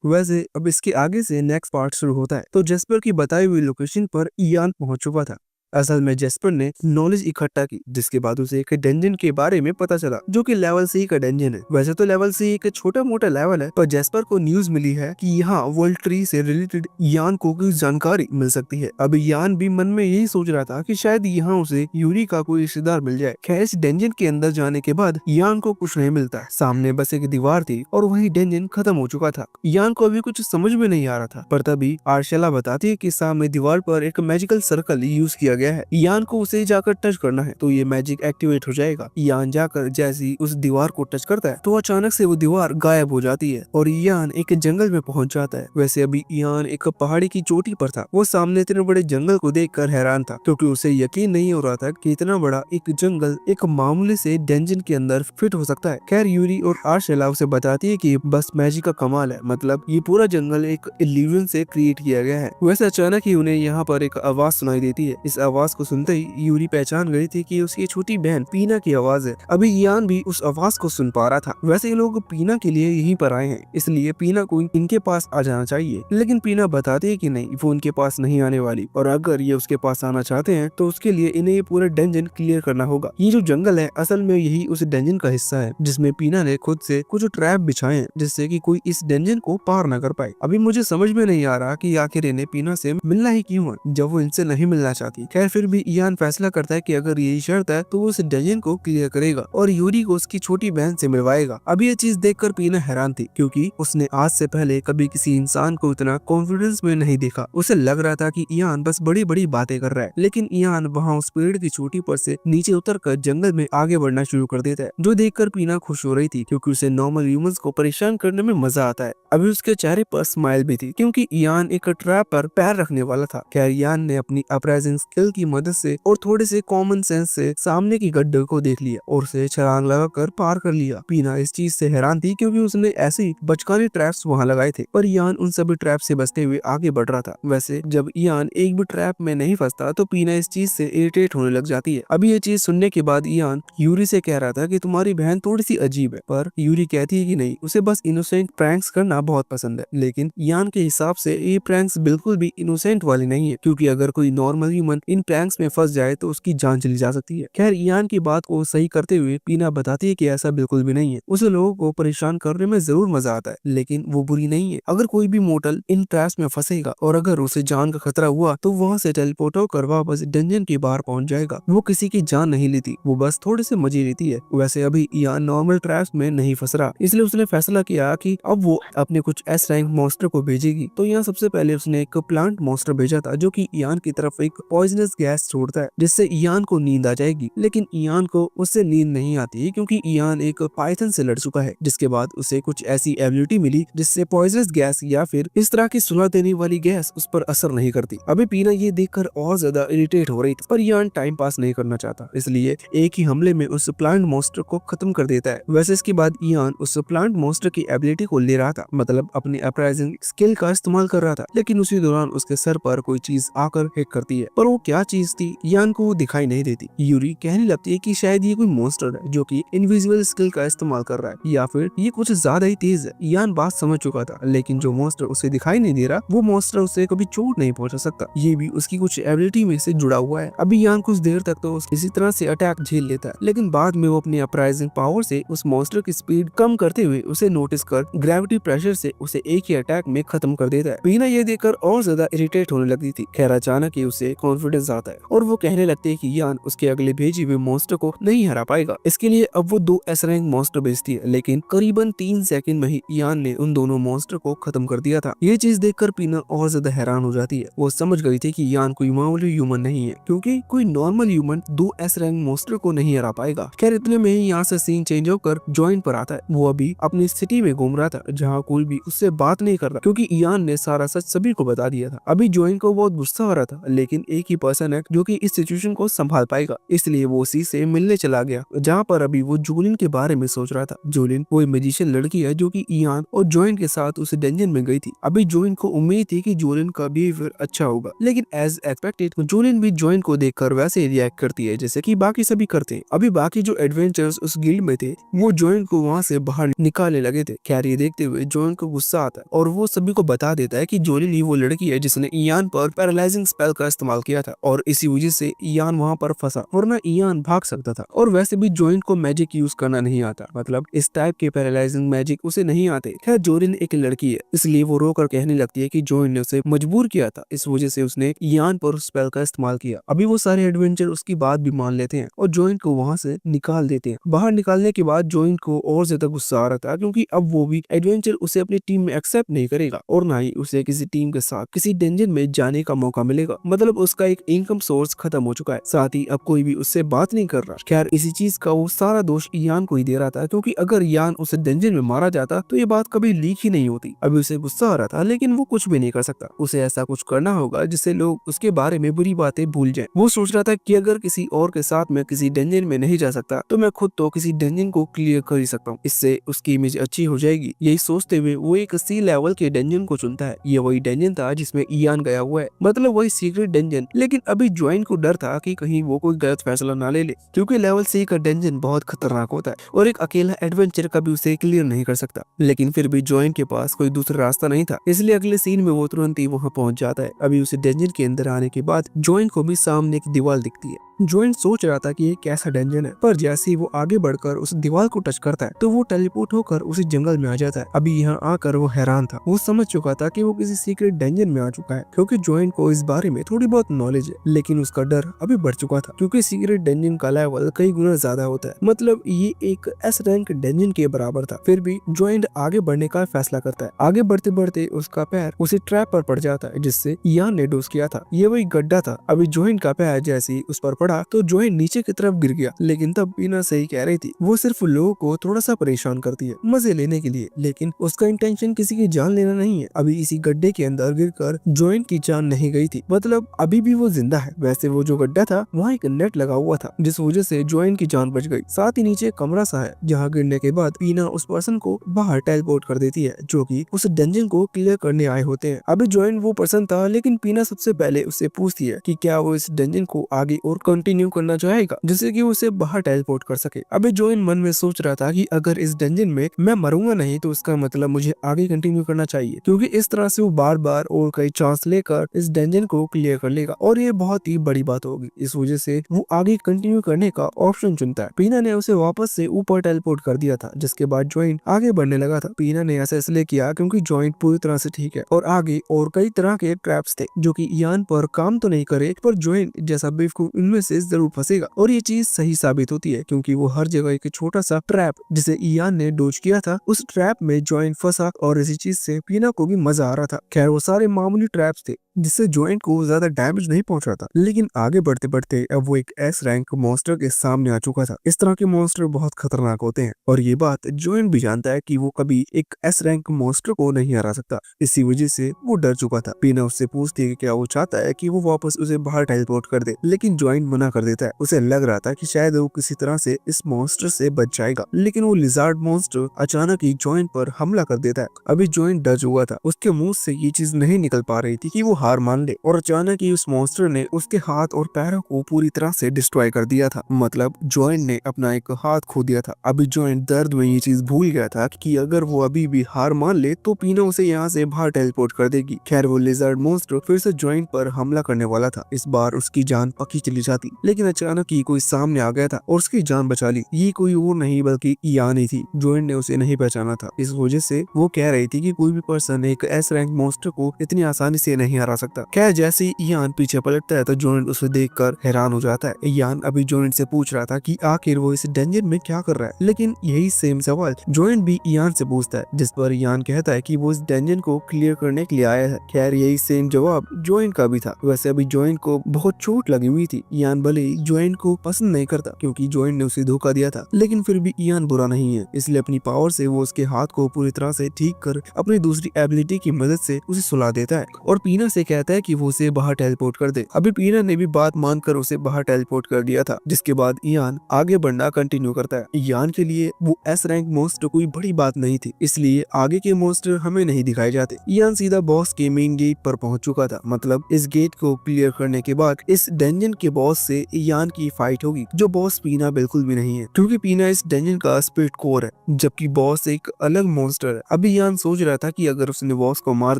वैसे अब इसके आगे से नेक्स्ट पार्ट शुरू होता है। तो जेस्पर की बताई हुई लोकेशन पर इयान पहुंच चुका था। असल में जेस्पर ने नॉलेज इकट्ठा की, जिसके बाद उसे एक डेंजन के बारे में पता चला जो कि लेवल सी का डेंजन है। वैसे तो लेवल सी एक छोटा मोटा लेवल है, पर जेस्पर को न्यूज मिली है कि यहाँ वर्ल्ड ट्री से रिलेटेड यान को कुछ जानकारी मिल सकती है। अब यान भी मन में यही सोच रहा था कि शायद यहाँ उसे यूरी का कोई रिश्तेदार मिल जाए। खैर, इस डेंजन के अंदर जाने के बाद यान को कुछ नहीं मिलता। सामने बस एक दीवार थी और वही डेंजन खत्म हो चुका था। यान को अभी कुछ समझ में नहीं आ रहा था, पर तभी आर्शेला बताती है कि सामने दीवार पर एक मैजिकल सर्कल यूज किया गया है। यान को उसे जाकर टच करना है तो ये मैजिक एक्टिवेट हो जाएगा। यान जाकर जैसी उस दीवार को टच करता है तो अचानक से वो दीवार गायब हो जाती है और यान एक जंगल में पहुंच जाता है। वैसे अभी यान एक पहाड़ी की चोटी पर था। वो सामने इतने बड़े जंगल को देखकर हैरान था, क्योंकि उसे यकीन नहीं हो रहा था कि इतना बड़ा एक जंगल एक मामूली से डेंजन के अंदर फिट हो सकता है। खैर, यूरी और आर्शेला उसे बताती है कि बस मैजिक का कमाल है, मतलब ये पूरा जंगल एक इल्यूजन से क्रिएट किया गया है। वैसे अचानक ही उन्हें यहाँ पर एक आवाज सुनाई देती है। इस आवाज को सुनते ही यूरी पहचान गई थी कि उसकी छोटी बहन पीना की आवाज है। अभी यान भी उस आवाज को सुन पा रहा था। वैसे ये लोग पीना के लिए यहीं पर आए हैं, इसलिए पीना को इनके पास आ जाना चाहिए। लेकिन पीना बताती है कि नहीं, वो उनके पास नहीं आने वाली, और अगर ये उसके पास आना चाहते हैं तो उसके लिए इन्हें ये पूरा डेंजन क्लियर करना होगा। ये जो जंगल है असल में यही उस डेंजन का हिस्सा है, जिसमें पीना ने खुद से कुछ ट्रैप बिछाए हैं जिससे कि कोई इस डेंजन को पार न कर पाए। अभी मुझे समझ में नहीं आ रहा कि आखिर इन्हें पीना से मिलना ही क्यों है जब वो इनसे नहीं मिलना चाहती। खैर, फिर भी यान फैसला करता है कि अगर यही शर्त है तो वो उस डेंजन को क्लियर करेगा और यूरी को उसकी छोटी बहन से मिलवाएगा। अभी ये चीज देखकर पीना हैरान थी, क्योंकि उसने आज से पहले कभी किसी इंसान को इतना कॉन्फिडेंस में नहीं देखा। उसे लग रहा था कि यान बस बड़ी बड़ी बातें कर रहा है, लेकिन यान वहाँ उस पेड़ की चोटी पर से नीचे उतरकर जंगल में आगे बढ़ना शुरू कर देता है, जो देखकर पीना खुश हो रही थी, क्योंकि उसे नॉर्मल ह्यूमंस को परेशान करने में मजा आता है। अभी उसके चेहरे पर स्माइल भी थी, क्योंकि यान एक ट्रैप पर पैर रखने वाला था। खैर, यान ने अपनी अपराइजिंग स्किल की मदद से और थोड़े से कॉमन सेंस से सामने की गड्ढे को देख लिया और उसे छलांग लगाकर पार कर लिया। पीना इस चीज से हैरान थी, क्योंकि उसने ऐसे ही बचकाने ट्रैप्स वहां लगाए थे, पर यान उन सभी ट्रैप से बचते हुए आगे बढ़ रहा था। वैसे जब यान एक भी ट्रैप में नहीं फंसता तो पीना इस चीज से इरिटेट होने लग जाती है। अभी ये चीज सुनने के बाद यान यूरी से कह रहा था कि तुम्हारी बहन थोड़ी सी अजीब है, पर यूरी कहती है कि नहीं, उसे बस इनोसेंट प्रैंक्स करना बहुत पसंद है। लेकिन यान के हिसाब से ये प्रैंक्स बिल्कुल भी इनोसेंट वाली नहीं है, क्योंकि अगर कोई नॉर्मल ह्यूमन इन प्रैंक्स में फंस जाए तो उसकी जान चली जा सकती है। खैर, यान की बात को सही करते हुए पीना बताती है कि ऐसा बिल्कुल भी नहीं है। उसे लोगों को परेशान करने में जरूर मजा आता है, लेकिन वो बुरी नहीं है। अगर कोई भी मोटल इन ट्रैप्स में फंसेगा और अगर उसे जान का खतरा हुआ तो वहाँ से टेलीपोर्ट होकर वापस डंजन के बाहर पहुंच जाएगा। वो किसी की जान नहीं लेती, वो बस थोड़े से मजे लेती है। वैसे अभी यान नॉर्मल ट्रैप्स में नहीं फंस रहा, इसलिए उसने फैसला किया कि अब वो अपने कुछ एस रैंक मॉन्स्टर को भेजेगी। तो यहाँ सबसे पहले उसने एक प्लांट मॉन्स्टर भेजा था, जो कि यान की तरफ एक पॉइजनस गैस छोड़ता है, जिससे यान को नींद आ जाएगी। लेकिन यान को उससे नींद नहीं आती, क्योंकि यान एक पाइथन से लड़ चुका है, जिसके बाद उसे कुछ ऐसी एबिलिटी मिली जिससे पॉइजनस गैस या फिर इस तरह की सुला देने वाली गैस उस पर असर नहीं करती। अभी पीना ये देखकर और ज्यादा इरिटेट हो रही थी, पर यान टाइम पास नहीं करना चाहता, इसलिए एक ही हमले में उस प्लांट मॉन्स्टर को खत्म कर देता है। वैसे इसके बाद यान उस प्लांट मॉन्स्टर की एबिलिटी को ले रहा था, मतलब अपनी अपराइजिंग स्किल का इस्तेमाल कर रहा था, लेकिन उसी दौरान उसके सर पर कोई चीज आकर हिट करती है, पर वो क्या चीज थी यान को वो दिखाई नहीं देती। यूरी कहने लगती है कि शायद ये कोई मॉन्स्टर है जो कि इनविजिबल स्किल का इस्तेमाल कर रहा है, या फिर ये कुछ ज्यादा ही तेज है। यान बात समझ चुका था, लेकिन जो मॉन्स्टर उसे दिखाई नहीं दे रहा वो मॉन्स्टर उसे कभी चोट नहीं पहुंचा सकता, ये भी उसकी कुछ एबिलिटी में से जुड़ा हुआ है। अभी यान कुछ देर तक तो इसी तरह से अटैक झेल लेता है, लेकिन बाद में वो अपनी अपराइजिंग पावर से उस मॉन्स्टर की स्पीड कम करते हुए उसे नोटिस कर ग्रेविटी प्रेशर से उसे एक ही अटैक में खत्म कर देता है। पीना ये देखकर और ज्यादा इरिटेट होने लगती थी। खैर, अचानक ही उसे कॉन्फिडेंस आता है और वो कहने लगती है कि यान उसके अगले भेजे हुए मॉन्स्टर को नहीं हरा पाएगा। इसके लिए अब वो 2 एस रैंक मॉन्स्टर भेजती है, लेकिन करीबन 3 सेकंड में ही यान ने उन दोनों मॉन्स्टर को खत्म कर दिया था। ये चीज देखकर पीना और ज्यादा हैरान हो जाती है। वो समझ गई थी कि यान कोई मामूली ह्यूमन नहीं है, क्योंकि कोई normal human 2 S rank monster को नहीं हरा पाएगा। खैर, इतने में ही यहाँ से सीन चेंज होकर जॉइन पर आता है। वो अभी अपनी सिटी में घूम रहा था, जहाँ कोई भी उससे बात नहीं कर रहा, क्योंकि यान ने सारा सच सभी को बता दिया था। अभी जॉइन को बहुत गुस्सा आ रहा था, लेकिन एक ही पर्सन है जो कि इस सिचुएशन को संभाल पाएगा, इसलिए वो उसी से मिलने चला गया, जहाँ पर अभी वो जूलिन के बारे में सोच रहा था। जूलिन वो मैजिशियन लड़की है जो कि इयान और जॉइन के साथ उस डंजन में गई थी। अभी जॉइन को उम्मीद थी कि जूलिन का बिहेवियर अच्छा होगा, लेकिन एज एक्सपेक्टेड जूलिन भी जॉइन को देखकर वैसे रिएक्ट करती है जैसे कि बाकी सभी करते हैं। अभी बाकी जो एडवेंचर्स उस गिल्ड में थे वो जॉइन को वहाँ से बाहर निकालने लगे थे। खैर ये देखते हुए जॉइन को गुस्सा आता है और वो सभी को बता देता है कि जूलिन ही वो लड़की है जिसने इयान पर पैरालाइजिंग स्पेल का इस्तेमाल किया था और इसी वजह से इयान वहाँ पर फंसा, वरना इयान भाग सकता था। और वैसे भी जॉइन को मैजिक यूज करना नहीं आता, मतलब इस टाइप के पैरालाइजिंग मैजिक उसे नहीं आते। खैर जॉइन एक लड़की है इसलिए वो रोकर कहने लगती है कि जॉइन ने उसे मजबूर किया था, इस वजह से उसने इयान पर स्पेल का इस्तेमाल किया। अभी वो सारे एडवेंचर उसकी बात भी मान लेते हैं और जॉइन को वहाँ से निकाल देते हैं। बाहर निकालने के बाद जॉइन को और ज्यादा गुस्सा आ रहा था क्योंकि अब वो भी एडवेंचर उसे अपनी टीम में एक्सेप्ट नहीं करेगा और ना ही उसे किसी टीम के साथ किसी डेंजर में जाने का मौका मिलेगा। मतलब उसका एक इनकम सोर्स खत्म हो चुका है, साथ ही अब कोई भी उससे बात नहीं कर रहा। खैर इसी चीज का वो सारा दोष इयान को ही दे रहा था क्योंकि अगर इयान उसे डेंजर में मारा जाता तो ये बात कभी लीक ही नहीं होती। अभी उसे गुस्सा आ रहा था लेकिन वो कुछ भी नहीं कर सकता, उसे ऐसा कुछ करना होगा जिससे लोग उसके बारे में बुरी बातें भूल जाएं। वो सोच रहा था कि अगर किसी और के साथ मैं किसी डेंजर में नहीं जा सकता तो मैं खुद तो किसी डेंजर को क्लियर कर ही सकता हूँ, इससे उसकी इमेज अच्छी हो जाएगी। यही सोचते हुए वो एक सी लेवल के डेंजन को चुनता है। ये वही डेंजन था जिसमें इयान गया हुआ है, मतलब वही सीक्रेट डेंजन। लेकिन अभी जॉइन को डर था कि कहीं वो कोई गलत फैसला ना ले ले, क्योंकि लेवल सी का डेंजन बहुत खतरनाक होता है और एक अकेला एडवेंचर कभी उसे क्लियर नहीं कर सकता। लेकिन फिर भी जॉइन के पास कोई दूसरा रास्ता नहीं था, इसलिए अगले सीन में वो तुरंत ही वहाँ पहुंच जाता है। अभी उसे डेंजन के अंदर आने के बाद जॉइन को भी सामने एक दीवार दिखती है। जॉइन सोच रहा था कि ये कैसा डेंजन है, पर जैसे ही वो आगे बढ़कर उस दीवार को टच करता है तो वो टेलीपोर्ट होकर उसी जंगल में आ जाता है। अभी यहाँ आकर वो हैरान था, वो समझ चुका था कि वो किसी सीक्रेट डेंजन में आ चुका है क्योंकि जॉइन को इस बारे में थोड़ी बहुत नॉलेज है, लेकिन उसका डर अभी बढ़ चुका था क्योंकि सीक्रेट डेंजन का लेवल कई गुना ज्यादा होता है, मतलब ये एक एस रैंक डेंजन के बराबर था। फिर भी जॉइन आगे बढ़ने का फैसला करता है। आगे बढ़ते बढ़ते उसका पैर उसी ट्रैप पर पड़ जाता है जिससे इयान ने डोज किया था। ये वही गड्ढा था। अभी जॉइन का पैर जैसे ही उस पर पड़ा तो जॉइन नीचे की तरफ गिर गया, लेकिन तब पीना सही कह रही थी, वो सिर्फ लोगों को थोड़ा सा परेशान करती है मजे लेने के लिए, लेकिन उसका इंटेंशन किसी की जान लेना नहीं है। अभी इसी गड्ढे के अंदर गिरकर जॉइन की जान नहीं गई थी, मतलब अभी भी वो जिंदा है। वैसे वो जो गड्ढा था वहाँ एक नेट लगा हुआ था जिस वजह से जॉइन की जान बच गई। साथ ही नीचे कमरा सा है जहाँ गिरने के बाद पीना उस पर्सन को बाहर टेलीपोर्ट कर देती है जो कि उस डंजन को क्लियर करने आए होते हैं। अभी जॉइन वो पर्सन था, लेकिन पीना सबसे पहले उससे पूछती है कि क्या वो इस डंजन को आगे और कंटिन्यू करना चाहेगा जिससे कि उसे बाहर टेलीपोर्ट कर सके। अभी जॉइन मन में सोच रहा था कि अगर इस डंजन में मैं मरूंगा नहीं तो इसका मतलब मुझे आगे कंटिन्यू करना चाहिए, क्योंकि इस तरह से वो बार बार और कई चांस लेकर इस डंजन को क्लियर कर लेगा और ये बहुत ही बड़ी बात होगी। इस वजह से वो आगे कंटिन्यू करने का ऑप्शन चुनता है। पीना ने उसे वापस से ऊपर टेलीपोर्ट कर दिया था, जिसके बाद जॉइन आगे बढ़ने लगा था। पीना ने ऐसा इसलिए किया क्योंकि जॉइन पूरी तरह से ठीक है और आगे और कई तरह के ट्रैप्स थे जो कि इयान पर काम तो नहीं करे, पर जॉइन जैसा बेवकूफ इनमें से जरूर फंसेगा। और ये चीज सही साबित होती है क्योंकि वो हर जगह एक छोटा सा ट्रैप जिसे इयान ने डोज किया था, उस ट्रैप में जॉइन फंसा और इसी चीज से पीना को भी मजा आ रहा था। खैर वो सारे मामूली ट्रैप्स थे जिससे जॉइन को ज्यादा डैमेज नहीं पहुंचा था, लेकिन आगे बढ़ते बढ़ते अब वो एक एस रैंक मॉन्स्टर के सामने आ चुका था। इस तरह के मॉन्स्टर बहुत खतरनाक होते हैं और ये बात जॉइन भी जानता है कि वो कभी एक एस रैंक मॉन्स्टर को नहीं हरा सकता। इसी वजह से वो डर चुका था। पीना उससे पूछती है कि क्या वो चाहता है कि वो वापस उसे बाहर टेलीपोर्ट कर दे, लेकिन जॉइन मना कर देता है। उसे लग रहा था कि शायद वो किसी तरह से इस मॉन्स्टर से बच जाएगा, लेकिन वो लिजार्ड मॉन्स्टर अचानक ही जॉइन पर हमला कर देता है। अभी जॉइन डर चुका था, उसके मुंह से ये चीज नहीं निकल पा रही थी कि वो हार मान ले, और अचानक ही उस मॉन्स्टर ने उसके हाथ और पैरों को पूरी तरह से डिस्ट्रॉय कर दिया था। मतलब जॉइन ने अपना एक हाथ खो दिया था। अभी जॉइन दर्द में ये चीज भूल गया था कि अगर वो अभी भी हार मान ले तो पीना उसे यहाँ से बाहर टेलीपोर्ट कर देगी। खैर वो लिजर्ड मॉन्स्टर फिर से जॉइन पर हमला करने वाला था। इस बार उसकी जान पक्की चली जाती, लेकिन अचानक ही कोई सामने आ गया था और उसकी जान बचा ली। ये कोई और नहीं बल्कि इयान ही थी। जॉइन ने उसे नहीं पहचाना था, इस वजह से वो कह रही थी कि कोई भी पर्सन एक एस रैंक मॉन्स्टर को इतनी आसानी से नहीं हरा सकता। खैर जैसे ही इयान पीछे पलटता है तो जॉइन उसे देखकर हैरान हो जाता है। इयान अभी जॉइन से पूछ रहा था कि आखिर वो इस डेंजर में क्या कर रहा है, लेकिन यही सेम सवाल जॉइन भी इयान से पूछता है, जिस पर इयान कहता है कि वो इस डेंजर को क्लियर करने के लिए आया है। खैर यही सेम जवाब जॉइन का भी था। वैसे अभी जॉइन को बहुत चोट लगी हुई थी। इयान ईयान भले ही जॉइंट को पसंद नहीं करता क्योंकि जॉइंट ने उसे धोखा दिया था, लेकिन फिर भी ईयान बुरा नहीं है, इसलिए अपनी पावर से वो उसके हाथ को पूरी तरह से ठीक कर अपनी दूसरी एबिलिटी की मदद से उसे सुला देता है और पीना से कहता है कि वो उसे बाहर टेलीपोर्ट कर दे। अभी पीना ने भी बात मानकर उसे बाहर टेलीपोर्ट कर दिया था, जिसके बाद ईयान आगे बढ़ना कंटिन्यू करता है। ईयान के लिए वो एस रैंक मोस्ट कोई बड़ी बात नहीं थी, इसलिए आगे के मोस्टर हमें नहीं दिखाए जाते। ईयान सीधा बॉस के मेन गेट पर पहुंच चुका था, मतलब इस गेट को क्लियर करने के बाद इस डंजन के बॉस से ईयान की फाइट होगी, जो बॉस पीना बिल्कुल भी नहीं है क्योंकि पीना इस डंजन का स्पिरिट कोर है, जबकि बॉस एक अलग मॉन्स्टर है। अभी ईयान सोच रहा था कि अगर उसने बॉस को मार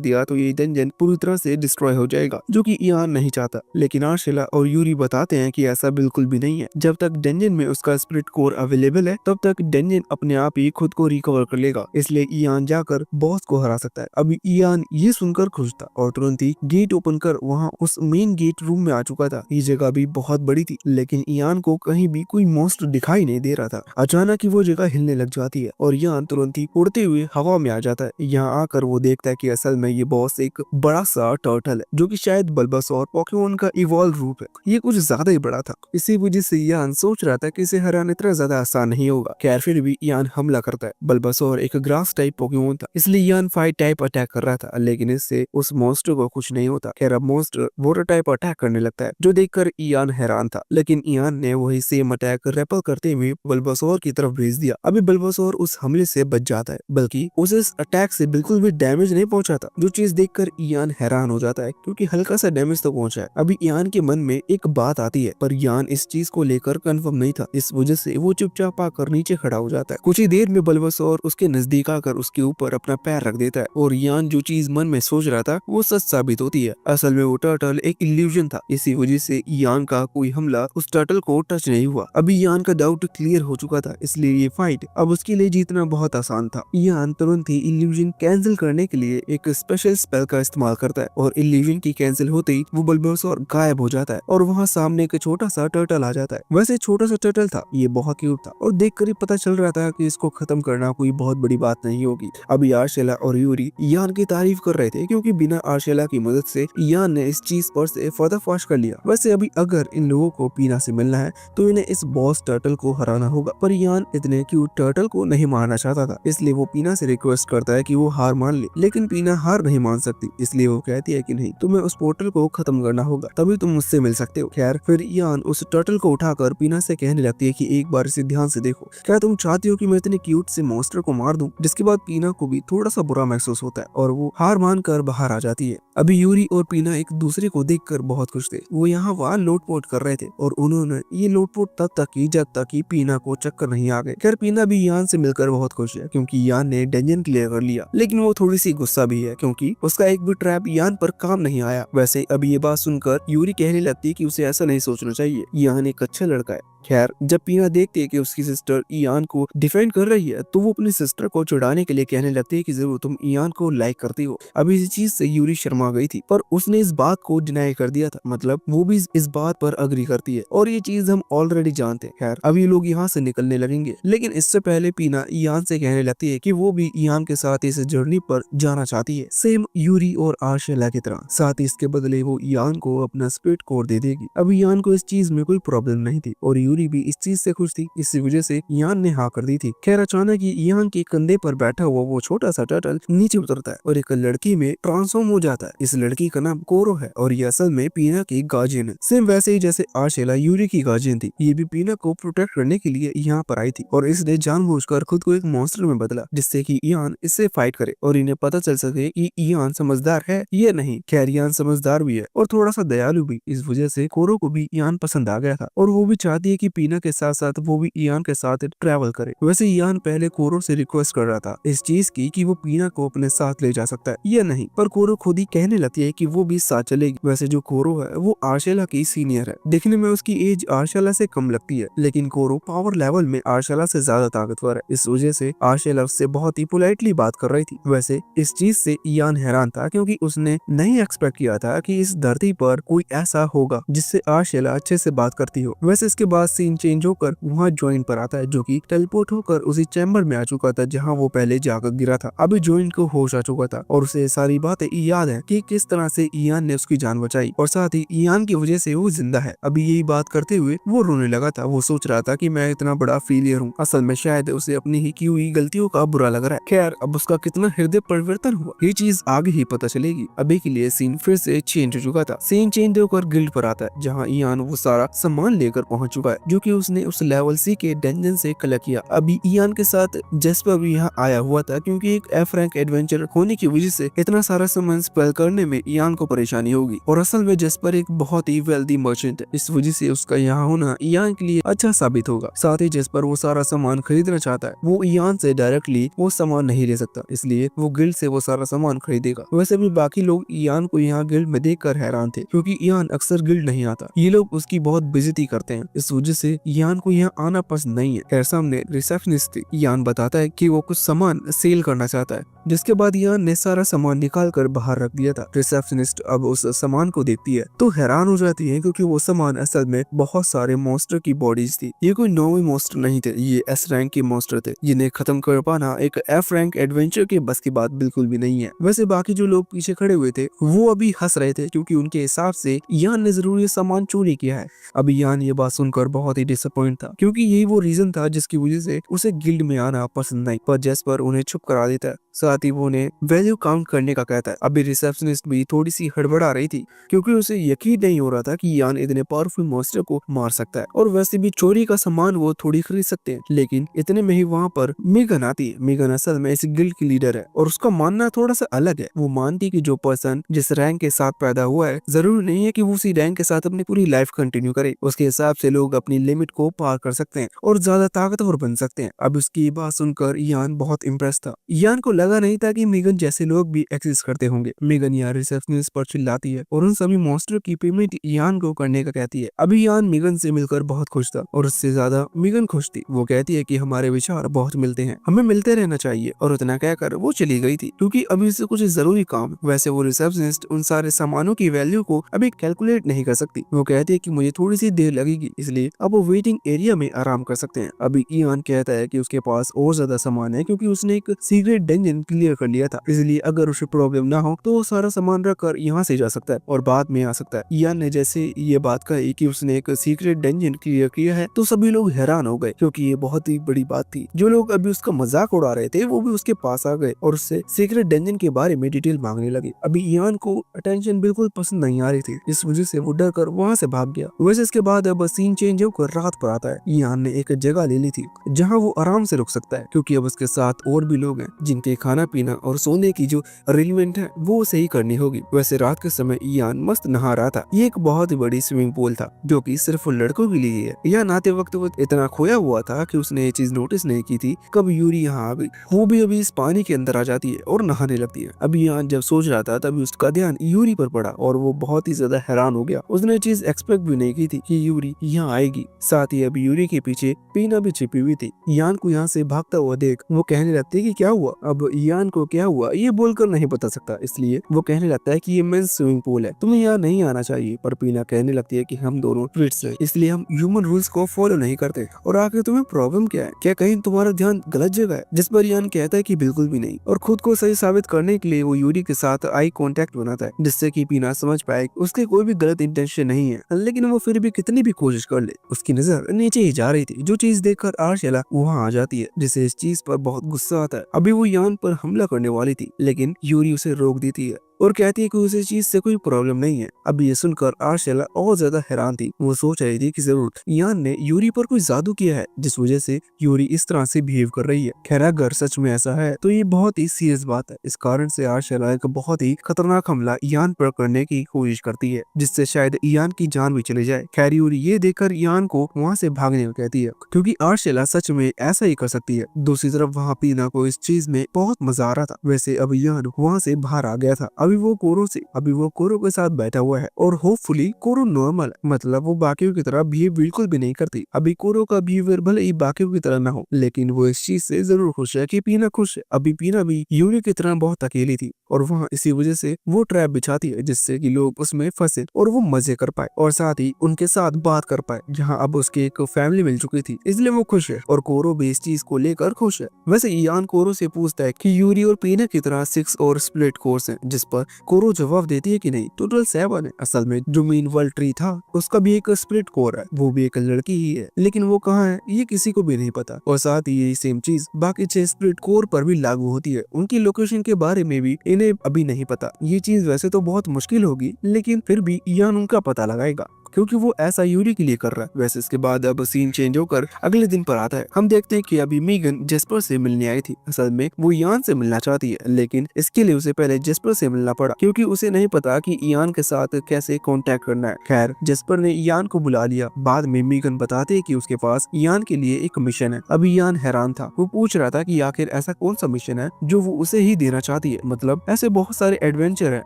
दिया तो ये डंजन पूरी तरह से डिस्ट्रॉय हो जाएगा, जो कि ईयान नहीं चाहता, लेकिन आर्शेला और यूरी बताते हैं कि ऐसा बिल्कुल भी नहीं है। जब तक डंजन में उसका स्पिरिट कोर अवेलेबल है तब तक डंजन अपने आप ही खुद को रिकवर कर लेगा, इसलिए ईयान जाकर बॉस को हरा सकता है। अभी ईयान ये सुनकर खुश था और तुरंत ही गेट ओपन कर वहाँ उस मेन गेट रूम में आ चुका था। ये जगह भी बहुत बड़ी थी, लेकिन ईयान को कहीं भी कोई मॉन्स्टर दिखाई नहीं दे रहा था। अचानक ही वो जगह हिलने लग जाती है और ईयान तुरंत ही उड़ते हुए हवा में आ जाता है। यहाँ आकर वो देखता है कि असल में ये बॉस एक बड़ा सा टर्टल है, जो कि शायद बल्बासोर पोकेमोन का इवॉल्व रूप है। ये कुछ ज्यादा ही बड़ा था, इसी वजह से ईयान सोच रहा था कि इसे हराना इतना ज्यादा आसान नहीं होगा। खैर फिर भी ईयान हमला करता है। बल्बासोर एक ग्रास टाइप पोकेमोन था, इसलिए ईयान फायर टाइप अटैक कर रहा था, लेकिन इससे उस मॉन्स्टर को कुछ नहीं होता। खैर अब मॉन्स्टर वाटर टाइप अटैक करने लगता है, जो देखकर ईयान हैरान था, लेकिन ईयान ने वही सेम अटैक रेपल करते हुए बल्बासोर की तरफ भेज दिया। अभी बल्बासोर उस हमले से बच जाता है, बल्कि उसे इस अटैक से बिल्कुल भी डैमेज नहीं पहुंचा था, जो चीज देखकर ईयान हैरान हो जाता है क्योंकि हल्का सा डैमेज तो पहुंचा है। अभी ईयान के मन में एक बात आती है, पर ईयान इस चीज को लेकर कंफर्म नहीं था, इस वजह से वो चुपचाप आकर नीचे खड़ा हो जाता है। कुछ ही देर में बल्बासोर उसके नजदीक आकर उसके ऊपर अपना पैर रख देता है और ईयान जो चीज मन में सोच रहा था वो सच साबित होती है। असल में वो टर्टल एक इल्यूजन था, इसी वजह से ईयान का कोई हमला उस टर्टल को टच नहीं हुआ। अभी ईयान का डाउट क्लियर हो चुका था, इसलिए ये फाइट अब उसके लिए जीतना बहुत आसान था। ईयान तुरंत ही इल्यूजन कैंसिल करने के लिए एक स्पेशल स्पेल का इस्तेमाल करता है और इल्यूजन की कैंसिल होते ही वो बल्बासोर गायब हो जाता है और वहाँ सामने एक छोटा सा टर्टल आ जाता है। वैसे छोटा सा टर्टल था, ये बहुत क्यूट था और देखकर ही पता चल रहा था कि इसको खत्म करना कोई बहुत बड़ी बात नहीं होगी। अभी आर्शेला और यूरी ईयान की तारीफ कर रहे थे क्योंकि बिना आर्शेला की मदद से ईयान ने इस चीज पर से पर्दाफाश कर लिया। वैसे अभी अगर इन लोगों को पीना से मिलना है तो इन्हें इस बॉस टर्टल को हराना होगा, पर ईयान इतने क्यूट टर्टल को नहीं मारना चाहता था, इसलिए वो पीना से रिक्वेस्ट करता है कि वो हार मान ले, लेकिन पीना हार नहीं मान सकती, इसलिए वो कहती है कि नहीं, तुम्हें उस पोर्टल को खत्म करना होगा, तभी तुम मुझसे मिल सकते हो। खैर फिर ईयान उस टर्टल को उठाकर पीना से कहने लगती है कि एक बार इसे ध्यान से देखो, क्या तुम चाहती हो कि मैं इतने क्यूट से मॉन्स्टर को मार दूं? जिसके बाद पीना को भी थोड़ा सा बुरा महसूस होता है और वो हार मानकर बाहर आ जाती है। अभी यूरी और पीना एक दूसरे को देखकर बहुत खुश थे। वो यहाँ वहाँ लोटपोट कर रहे थे और उन्होंने ये लोटपोट तब तक की जब तक कि पीना को चक्कर नहीं आ गए। खैर पीना भी यान से मिलकर बहुत खुश है क्योंकि यान ने डंजन क्लियर कर लिया, लेकिन वो थोड़ी सी गुस्सा भी है क्योंकि उसका एक भी ट्रैप यान पर काम नहीं आया। वैसे अभी ये बात सुनकर यूरी कहने लगती है कि उसे ऐसा नहीं सोचना चाहिए, यान एक अच्छा लड़का है। खैर जब पीना देखती है कि उसकी सिस्टर ईयान को डिफेंड कर रही है तो वो अपनी सिस्टर को चिढ़ाने के लिए कहने लगती है कि जरूर तुम ईयान को लाइक करती हो। अभी इस चीज से यूरी शर्मा गई थी, पर उसने इस बात को डिनाई कर दिया था, मतलब वो भी इस बात पर अग्री करती है और ये चीज हम ऑलरेडी जानते हैं। खैर अभी लोग यहाँ से निकलने लगेंगे, लेकिन इससे पहले पीना ईयान से कहने लगती है कि वो भी ईयान के साथ इस जर्नी पर जाना चाहती है, सेम यूरी और आर्शेला की तरह। साथ ही इसके बदले वो ईयान को अपना स्पिरिट कोर दे देगी। अभी ईयान को इस चीज में कोई प्रॉब्लम नहीं थी और यूरी भी इस चीज से खुश थी, इसी वजह से ईयान ने हाँ कर दी थी। खैर अचानक ही ईयान के कंधे पर बैठा हुआ वो छोटा सा टर्टल नीचे उतरता है और एक लड़की में ट्रांसफॉर्म हो जाता है। इस लड़की का नाम कोरो है और ये असल में पीना की गार्जियन है, सेम वैसे ही जैसे आर्शेला यूरी की गार्जियन थी। ये भी पीना को प्रोटेक्ट करने के लिए यहाँ पर आई थी और इसने जानबूझकर खुद को एक मॉन्स्टर में बदला जिससे कि ईयान इससे फाइट करे और इन्हें पता चल सके कि ईयान समझदार है या नहीं। खैर ईयान समझदार भी है और थोड़ा सा दयालु भी, इस वजह से कोरो को भी ईयान पसंद आ गया था और वो भी चाहती है कि पीना के साथ साथ वो भी ईयान के साथ ट्रैवल करे। वैसे ईयान पहले कोरो से रिक्वेस्ट कर रहा था इस चीज की कि वो पीना को अपने साथ ले जा सकता है या नहीं, पर कोरो खुद ही कहने लगती है कि वो भी साथ चलेगी। वैसे जो कोरो है वो आर्शेला की सीनियर है, देखने में उसकी एज आर्शेला से कम लगती है, लेकिन कोरो पावर लेवल में आर्शेला से ज्यादा ताकतवर है, इस वजह से आर्शेला उससे बहुत ही पोलाइटली बात कर रही थी। वैसे इस चीज से ईयान हैरान था क्योंकि उसने नहीं एक्सपेक्ट किया था कि इस धरती पर कोई ऐसा होगा जिससे आर्शेला अच्छे से बात करती हो। वैसे इसके बाद सीन चेंज होकर वहाँ जॉइन पर आता है, जो कि टेलीपोर्ट होकर उसी चैम्बर में आ चुका था जहाँ वो पहले जाकर गिरा था। अभी जॉइन को होश आ चुका था और उसे सारी बातें याद है कि किस तरह से इयान ने उसकी जान बचाई और साथ ही इयान की वजह से वो जिंदा है। अभी यही बात करते हुए वो रोने लगा था। वो सोच रहा था कि मैं इतना बड़ा फेलियर हूँ, असल में शायद उसे अपनी ही की हुई गलतियों का बुरा लग रहा है। खैर, अब उसका कितना हृदय परिवर्तन हुआ ये चीज आगे ही पता चलेगी। अभी के लिए सीन फिर से चेंज हो चुका था। सीन चेंज होकर गिल्ड पर आता है जहाँ इयान वो सारा सामान लेकर पहुंच चुका है जो कि उसने उस लेवल सी के डंजन से कलेक्ट किया। अभी इयान के साथ जेस्पर भी यहाँ आया हुआ था क्योंकि एक एफ रैंक एडवेंचर होने की वजह से इतना सारा सामान स्पेल करने में इयान को परेशानी होगी और असल में जेस्पर एक बहुत ही वेल्दी मर्चेंट है। इस वजह से उसका यहाँ होना इयान के लिए अच्छा साबित होगा। साथ ही जेस्पर वो सारा सामान खरीदना चाहता है। वो इयान से डायरेक्टली वो सामान नहीं ले सकता, इसलिए वो गिल्ड से वो सारा सामान खरीदेगा। वैसे भी बाकी लोग इयान को यहाँ गिल्ड में देखकर हैरान थे क्योंकि इयान अक्सर गिल्ड नहीं आता। ये लोग उसकी बहुत बेइज्जती करते हैं, इस वजह से इयान को यहाँ आना पसंद नहीं है। खैर, सामने रिसेप्शनिस्ट इयान बताता है कि वो कुछ सामान सेल करना चाहता है, जिसके बाद इयान ने सारा सामान निकाल कर बाहर रख दिया था। रिसेप्शनिस्ट अब उस सामान को देखती है तो हैरान हो जाती है क्योंकि वो सामान असल में बहुत सारे मॉन्स्टर की बॉडीज थी। ये कोई नॉर्मल मॉन्स्टर नहीं थे, ये एस रैंक के मॉन्स्टर थे जिन्हें खत्म कर पाना एक एफ रैंक एडवेंचर के बस की बात बिल्कुल भी नहीं है। वैसे बाकी जो लोग पीछे खड़े हुए थे वो अभी हंस रहे थे क्योंकि उनके हिसाब से इयान ने जरूर ये सामान चोरी किया है। अब इयान ये बात सुनकर बहुत ही डिसअपॉइंट था क्योंकि यही वो रीजन था जिसकी वजह से उसे गिल्ड में आना पसंद नहीं। पर जेस्पर उन्हें चुप करा देता है, साथ ही वो उन्हें वैल्यू काउंट करने का कहता है। अभी रिसेप्शनिस्ट भी थोड़ी सी हड़बड़ा रही थी क्योंकि उसे यकीन नहीं हो रहा था कि इयान इतने पावरफुल मॉन्स्टर को मार सकता है और वैसे भी चोरी का सामान वो थोड़ी खरीद सकते हैं। लेकिन इतने में ही वहाँ पर मेगन आती है। मेगन असल में इस गिल्ड की लीडर है और उसका मानना थोड़ा सा अलग है। वो मानती कि जो पर्सन जिस रैंक के साथ पैदा हुआ है जरूरी नहीं है कि वो उसी रैंक के साथ अपनी पूरी लाइफ कंटिन्यू करे। उसके हिसाब से लोग अपनी लिमिट को पार कर सकते हैं और ज्यादा ताकतवर बन सकते हैं। अब उसकी बात सुनकर इयान बहुत इम्प्रेस था। इयान को लगा नहीं था कि मेगन जैसे लोग भी एग्जिस्ट करते होंगे। मेगन यहाँ रिसेप्शनिस्ट पर चिल्लाती है और उन सभी मॉन्स्टर की पेमेंट इयान को करने का कहती है। अभी इयान मेगन से मिलकर बहुत खुश था और उससे ज्यादा मेगन खुश थी। वो कहती है कि हमारे विचार बहुत मिलते हैं, हमें मिलते रहना चाहिए, और उतना कहकर वो चली गई थी क्योंकि अभी से कुछ जरूरी काम। वैसे वो रिसेप्शनिस्ट उन सारे सामानों की वैल्यू को अभी कैलकुलेट नहीं कर सकती। वो कहती है कि मुझे थोड़ी सी देर लगेगी, इसलिए अब वो वेटिंग एरिया में आराम कर सकते हैं। अभी इयान कहता है कि उसके पास और ज्यादा सामान है क्योंकि उसने एक सीक्रेट डंजन क्लियर कर लिया था, इसलिए अगर उसे प्रॉब्लम ना हो तो वो सारा सामान रखकर यहाँ से जा सकता है और बाद में आ सकता है। इयान ने जैसे ये बात कही कि उसने एक सीक्रेट डंजन क्लियर किया है तो सभी लोग हैरान हो गए क्योंकि ये बहुत ही बड़ी बात थी। जो लोग अभी उसका मजाक उड़ा रहे थे वो भी उसके पास आ गए और उससे सीक्रेट डंजन के बारे में डिटेल मांगने लगे। अभी इयान को अटेंशन बिल्कुल पसंद नहीं आ रही थी, इस वजह से वो डर कर वहाँ से भाग गया। वैसे इसके बाद अब सीन चेंज होकर रात पर आता है। इयान ने एक जगह ले ली थी जहाँ वो आराम से रुक सकता है क्योंकि अब उसके साथ और भी लोग हैं जिनके खाना पीना और सोने की जो अरेंजमेंट है वो सही करनी होगी। वैसे रात के समय इयान मस्त नहा रहा था। ये एक बहुत ही बड़ी स्विमिंग पूल था जो कि सिर्फ लड़कों के लिए है। इयान नहाते वक्त वो इतना खोया हुआ था कि उसने ये चीज नोटिस नहीं की थी कब यूरी यहाँ आ गई। वो भी अभी इस पानी के अंदर आ जाती है और नहाने लगती है। अभी इयान जब सोच रहा था तभी उसका ध्यान यूरी पर पड़ा और वो बहुत ही ज्यादा हैरान हो गया। उसने चीज एक्सपेक्ट भी नहीं की थी कि यूरी यहाँ आएगी। साथ ही अभी यूरी के पीछे पीना भी छिपी हुई थी। इयान को यहाँ से भागता हुआ देख वो कहने लगती है कि क्या हुआ। अब इयान को क्या हुआ ये बोलकर नहीं बता सकता, इसलिए वो कहने लगता है कि ये मेंस स्विमिंग पूल है, तुम्हें यहाँ नहीं आना चाहिए। पर पीना कहने लगती है कि हम दोनों ट्विट्स हैं, इसलिए हम ह्यूमन रूल्स को फॉलो नहीं करते। और आखिर तुम्हें प्रॉब्लम क्या है, क्या कहीं तुम्हारा ध्यान गलत जगह है। जिस पर इयान कहता है कि बिल्कुल भी नहीं, और खुद को सही साबित करने के लिए वो यूरी के साथ आई कांटेक्ट बनाता है जिससे कि पीना समझ पाए उसके कोई भी गलत इंटेंशन नहीं है। लेकिन वो फिर भी कितनी भी कोशिश कर ले उसकी नजर नीचे ही जा रही थी, जो चीज देखकर आर्शेला वहाँ आ जाती है जिसे इस चीज पर बहुत गुस्सा आता है। अभी वो इयान पर हमला करने वाली थी लेकिन यूरी उसे रोक देती है और कहती है कि उसे चीज से कोई प्रॉब्लम नहीं है। अब ये सुनकर आर्शेला और ज्यादा हैरान थी। वो सोच रही थी कि जरूर इयान ने यूरी पर कोई जादू किया है जिस वजह से यूरी इस तरह से बिहेव कर रही है। खैर अगर सच में ऐसा है तो ये बहुत ही सीरियस बात है। इस कारण से आर्शेला एक बहुत ही खतरनाक हमला इयान पर करने की कोशिश करती है जिससे शायद इयान की जान भी चली जाए। खैर यूरी ये देखकर इयान को वहाँ से भागने को कहती है क्योंकि आर्शेला सच में ऐसा ही कर सकती है। दूसरी तरफ वहाँ पीना को इस चीज में बहुत मजा आ रहा था। वैसे अब इयान वहाँ से बाहर आ गया था। अभी अभी वो कोरो के साथ बैठा हुआ है और होपफुली कोरो नॉर्मल है, मतलब वो बाकियों की तरह बिहेव बिल्कुल भी नहीं करती। अभी कोरो का बिहेवियर भले ही बाकियों की तरह ना हो, लेकिन वो इस चीज से जरूर खुश है कि पीना खुश है। अभी पीना भी यूरी की तरह बहुत अकेली थी और वहाँ इसी वजह से वो ट्रैप बिछाती है जिससे कि लोग उसमें फंसे और वो मजे कर पाए और साथ ही उनके साथ बात कर पाए, जहाँ अब उसकी एक फैमिली मिल चुकी थी, इसलिए वो खुश है और कोरो भी इस चीज को लेकर खुश है। वैसे इयान कोरो से पूछता है कि यूरी और पीना की तरह 6 और स्प्लिट कोर्स है, जिस पर कोरो जवाब देती है कि नहीं, टोटल 7 है। असल में जो मीन वर्ल्ड ट्री था उसका भी एक स्प्लिट कोर है, वो भी एक लड़की ही है, लेकिन वो कहाँ है ये किसी को भी नहीं पता। और साथ ही यही सेम चीज बाकी 6 स्प्लिट कोर पर भी लागू होती है, उनकी लोकेशन के बारे में भी इन्हें अभी नहीं पता। ये चीज वैसे तो बहुत मुश्किल होगी, लेकिन फिर भी इयान उनका पता लगाएगा क्योंकि वो ऐसा यूरी के लिए कर रहा है। वैसे इसके बाद अब सीन चेंज होकर अगले दिन पर आता है। हम देखते हैं कि अभी मीगन जेस्पर से मिलने आई थी। असल में वो इयान से मिलना चाहती है, लेकिन इसके लिए उसे पहले जेस्पर से मिलना पड़ा क्योंकि उसे नहीं पता कि इयान के साथ कैसे कांटेक्ट करना है। खैर जेस्पर ने इयान को बुला लिया। बाद में मीगन बताते है कि उसके पास इयान के लिए एक मिशन है। अभी इयान हैरान था, वो पूछ रहा था कि आखिर ऐसा कौन सा मिशन है जो वो उसे ही देना चाहती है। मतलब ऐसे बहुत सारे एडवेंचर है